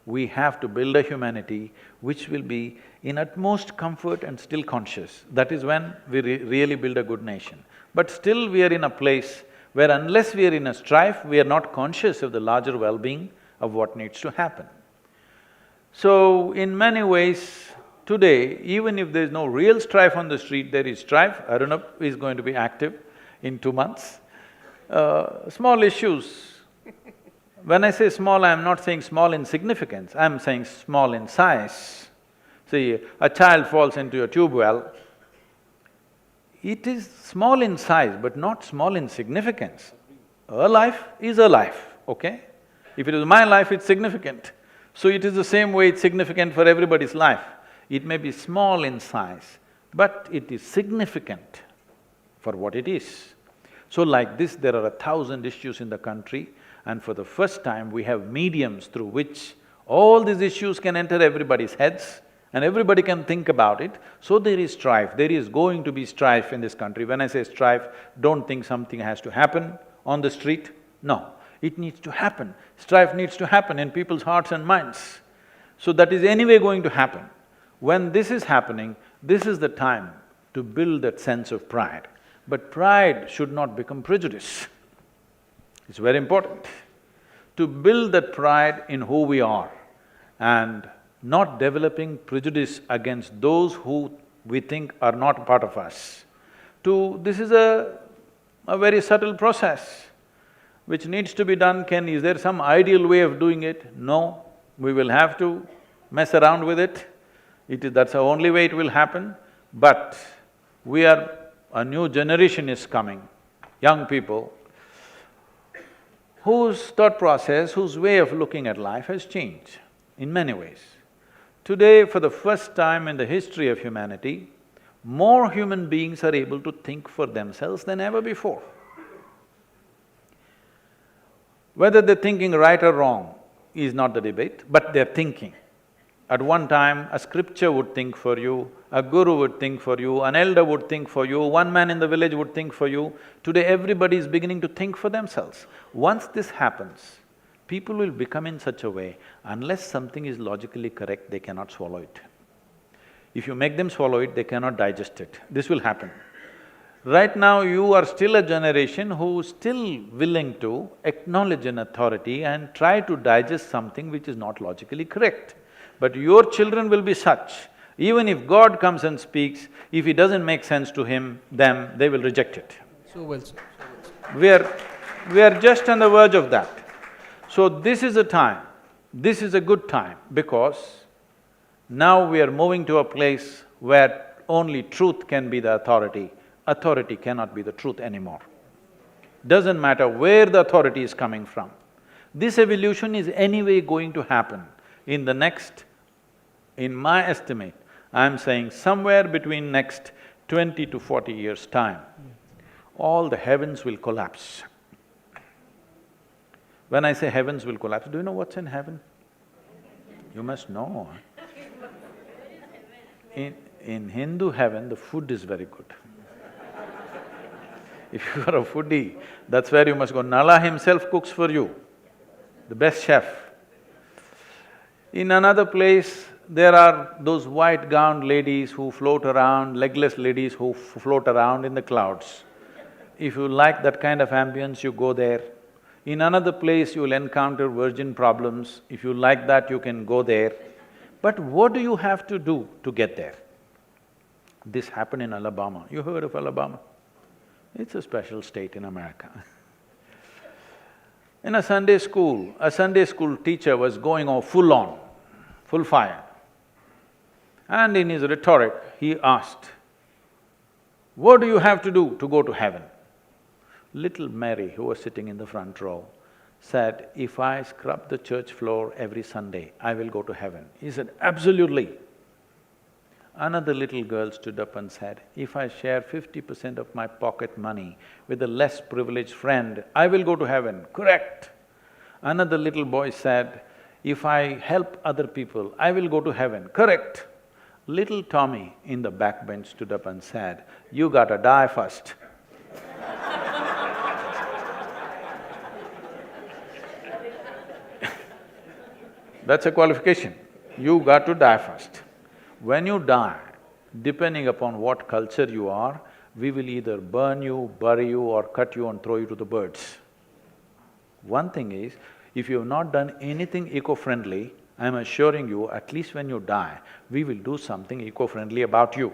We have to build a humanity which will be in utmost comfort and still conscious. That is when we really build a good nation. But still we are in a place where unless we are in a strife, we are not conscious of the larger well-being of what needs to happen. So, in many ways, today, even if there is no real strife on the street, there is strife. Arnab is going to be active in 2 months. Small issues. When I say small, I am not saying small in significance, I am saying small in size. See, a child falls into a tube well, it is small in size but not small in significance. A life is a life, okay? If it is my life, it's significant. So it is the same way it's significant for everybody's life. It may be small in size, but it is significant for what it is. So like this, there are 1,000 issues in the country, and for the first time we have mediums through which all these issues can enter everybody's heads and everybody can think about it. So there is strife, there is going to be strife in this country. When I say strife, don't think something has to happen on the street. No, it needs to happen. Strife needs to happen in people's hearts and minds. So that is anyway going to happen. When this is happening, this is the time to build that sense of pride. But pride should not become prejudice. It's very important to build that pride in who we are and not developing prejudice against those who we think are not part of us. This is a very subtle process which needs to be done. Is there some ideal way of doing it? No, we will have to mess around with it. That's the only way it will happen. But a new generation is coming, young people, whose thought process, whose way of looking at life has changed in many ways. Today, for the first time in the history of humanity, more human beings are able to think for themselves than ever before. Whether they're thinking right or wrong is not the debate, but they're thinking. At one time, a scripture would think for you, a guru would think for you, an elder would think for you, one man in the village would think for you. Today, everybody is beginning to think for themselves. Once this happens, people will become in such a way, unless something is logically correct, they cannot swallow it. If you make them swallow it, they cannot digest it. This will happen. Right now, you are still a generation who's still willing to acknowledge an authority and try to digest something which is not logically correct. But your children will be such, even if God comes and speaks, if it doesn't make sense to them, they will reject it. So well said, so well said. We are just on the verge of that. So this is a time, this is a good time, because now we are moving to a place where only truth can be the authority. Authority cannot be the truth anymore. Doesn't matter where the authority is coming from. This evolution is anyway going to happen in the next, in my estimate, I'm saying somewhere between next 20 to 40 years' time, all the heavens will collapse. When I say heavens will collapse, do you know what's in heaven? You must know. In Hindu heaven, the food is very good. If you are a foodie, that's where you must go. Nala himself cooks for you, the best chef. In another place, there are those white-gowned ladies who float around, legless ladies who float around in the clouds. If you like that kind of ambience, you go there. In another place, you will encounter virgin problems. If you like that, you can go there. But what do you have to do to get there? This happened in Alabama. You heard of Alabama? It's a special state in America. In a Sunday school teacher was going on, full fire. And in his rhetoric, he asked, "What do you have to do to go to heaven?" Little Mary, who was sitting in the front row, said, "If I scrub the church floor every Sunday, I will go to heaven." He said, "Absolutely." Another little girl stood up and said, "If I share 50% of my pocket money with a less privileged friend, I will go to heaven." Correct. Another little boy said, "If I help other people, I will go to heaven." Correct. Little Tommy in the back bench stood up and said, "You gotta die first." That's a qualification. You got to die first. When you die, depending upon what culture you are, we will either burn you, bury you or cut you and throw you to the birds. One thing is, if you have not done anything eco-friendly, I'm assuring you, at least when you die, we will do something eco-friendly about you.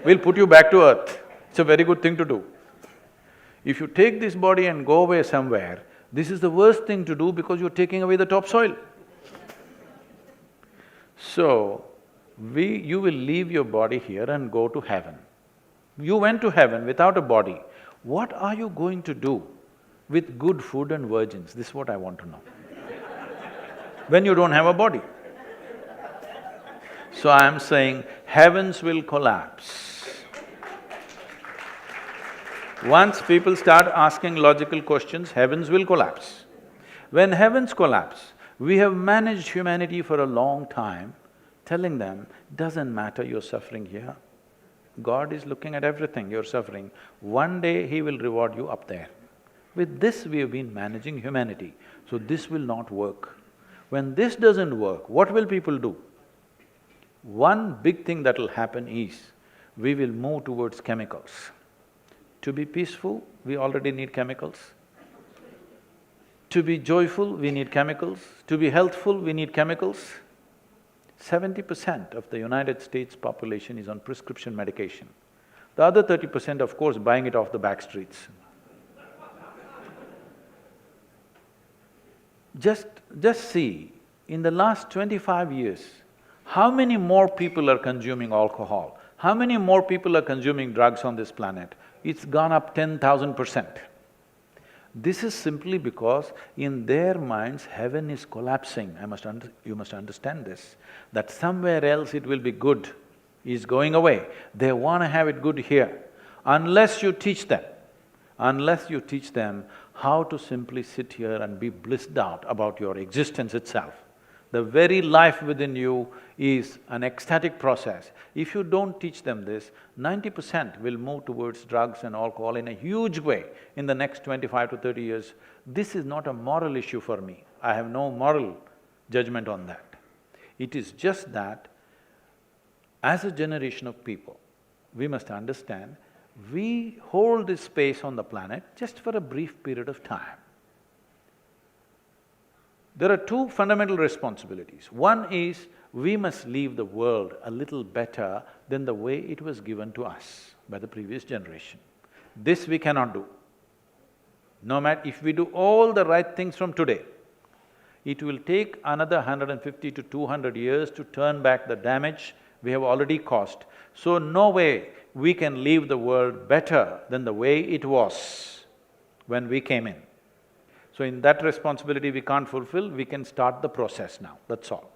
We'll put you back to earth. It's a very good thing to do. If you take this body and go away somewhere, this is the worst thing to do because you're taking away the topsoil. So, you will leave your body here and go to heaven. You went to heaven without a body. What are you going to do with good food and virgins? This is what I want to know. When you don't have a body. So I am saying, heavens will collapse. Once people start asking logical questions, heavens will collapse. When heavens collapse, we have managed humanity for a long time, telling them, doesn't matter you're suffering here. God is looking at everything you're suffering. One day He will reward you up there. With this we have been managing humanity, so this will not work. When this doesn't work, what will people do? One big thing that will happen is, we will move towards chemicals. To be peaceful, we already need chemicals. To be joyful, we need chemicals. To be healthful, we need chemicals. 70% of the United States population is on prescription medication. The other 30%, of course, buying it off the back streets. Just see, in the last 25 years, how many more people are consuming alcohol? How many more people are consuming drugs on this planet? It's gone up 10,000%. This is simply because in their minds, heaven is collapsing. You must understand this, that somewhere else it will be good, is going away. They want to have it good here. Unless you teach them how to simply sit here and be blissed out about your existence itself. The very life within you is an ecstatic process. If you don't teach them this, 90% will move towards drugs and alcohol in a huge way in the next 25 to 30 years. This is not a moral issue for me. I have no moral judgment on that. It is just that, as a generation of people, we must understand, we hold this space on the planet just for a brief period of time. There are two fundamental responsibilities. One is, we must leave the world a little better than the way it was given to us by the previous generation. This we cannot do. No matter… if we do all the right things from today, it will take another 150 to 200 years to turn back the damage we have already caused. So no way we can leave the world better than the way it was when we came in. So in that responsibility we can't fulfill, we can start the process now, that's all.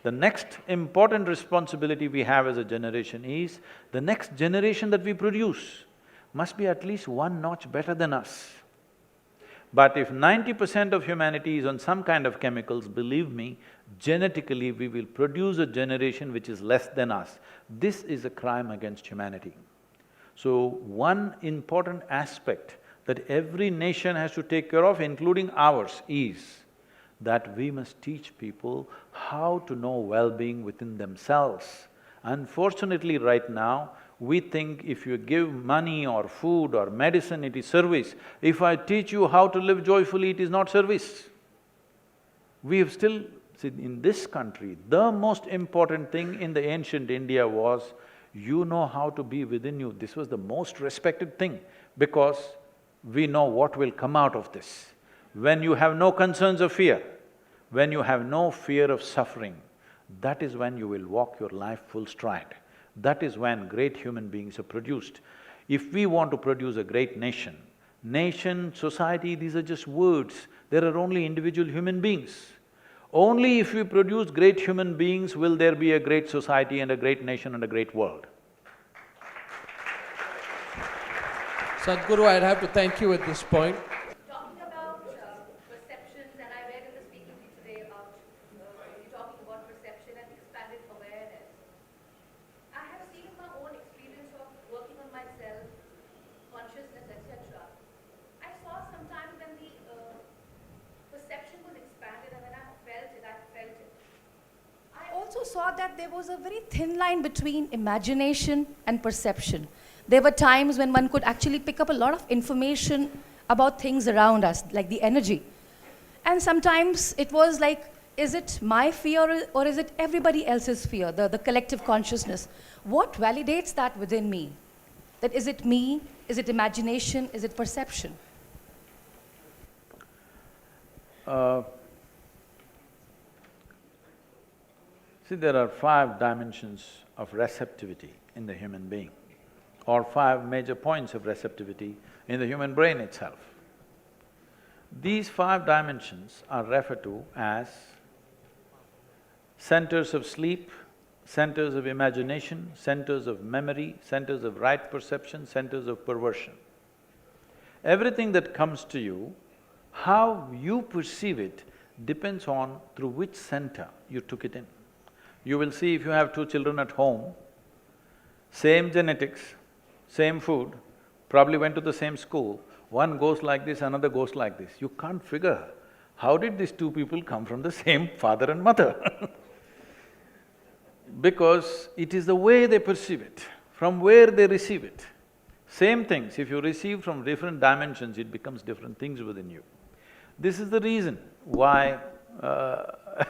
The next important responsibility we have as a generation is, the next generation that we produce must be at least one notch better than us. But if 90% of humanity is on some kind of chemicals, believe me, genetically we will produce a generation which is less than us. This is a crime against humanity. So one important aspect that every nation has to take care of, including ours, is that we must teach people how to know well-being within themselves. Unfortunately, right now, we think if you give money or food or medicine, it is service. If I teach you how to live joyfully, it is not service. We have still… see, in this country, the most important thing in the ancient India was, you know how to be within you. This was the most respected thing, because we know what will come out of this. When you have no concerns of fear, when you have no fear of suffering, that is when you will walk your life full stride. That is when great human beings are produced. If we want to produce a great nation, society, these are just words. There are only individual human beings. Only if we produce great human beings will there be a great society and a great nation and a great world. Sadhguru, I'd have to thank you at this point. Talking about perceptions, and I read in the speaking today about you talking about perception and expanded awareness. I have seen in my own experience of working on myself, consciousness, etc. I saw sometimes when the perception was expanded and when I felt it, saw that there was a very thin line between imagination and perception. There were times when one could actually pick up a lot of information about things around us, like the energy. And sometimes it was like, is it my fear or is it everybody else's fear, the collective consciousness? What validates that within me? That is it me? Is it imagination? Is it perception? See, there are 5 dimensions of receptivity in the human being, or 5 major points of receptivity in the human brain itself. These 5 dimensions are referred to as centers of sleep, centers of imagination, centers of memory, centers of right perception, centers of perversion. Everything that comes to you, how you perceive it depends on through which center you took it in. You will see if you have 2 children at home, same genetics, same food, probably went to the same school, one goes like this, another goes like this. You can't figure, how did these 2 people come from the same father and mother? Because it is the way they perceive it, from where they receive it. Same things, if you receive from different dimensions, it becomes different things within you. This is the reason why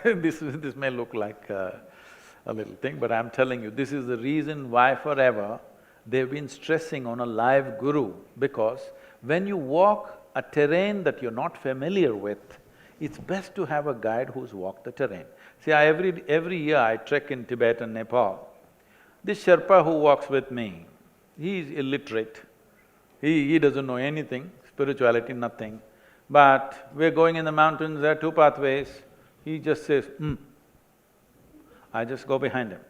this may look like a little thing, but I'm telling you, this is the reason why forever they've been stressing on a live guru, because when you walk a terrain that you're not familiar with, it's best to have a guide who's walked the terrain. See, every year I trek in Tibet and Nepal. This Sherpa who walks with me, he's illiterate, he doesn't know anything, spirituality, nothing. But we're going in the mountains, there are 2 pathways, he just says, I just go behind him.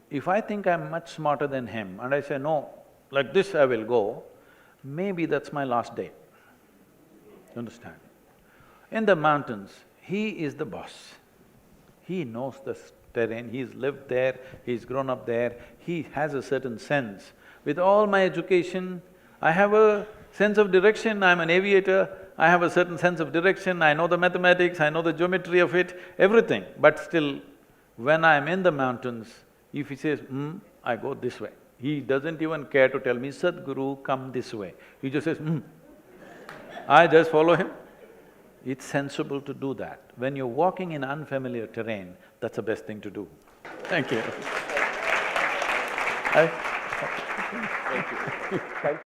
If I think I'm much smarter than him and I say, no, like this I will go, maybe that's my last day. You understand? In the mountains, he is the boss. He knows the terrain, he's lived there, he's grown up there, he has a certain sense. With all my education, I have a sense of direction, I'm an aviator, I have a certain sense of direction, I know the mathematics, I know the geometry of it, everything. But still, when I'm in the mountains, if he says, I go this way. He doesn't even care to tell me, Sadhguru, come this way. He just says, I just follow him. It's sensible to do that. When you're walking in unfamiliar terrain, that's the best thing to do. Thank you. Thank you.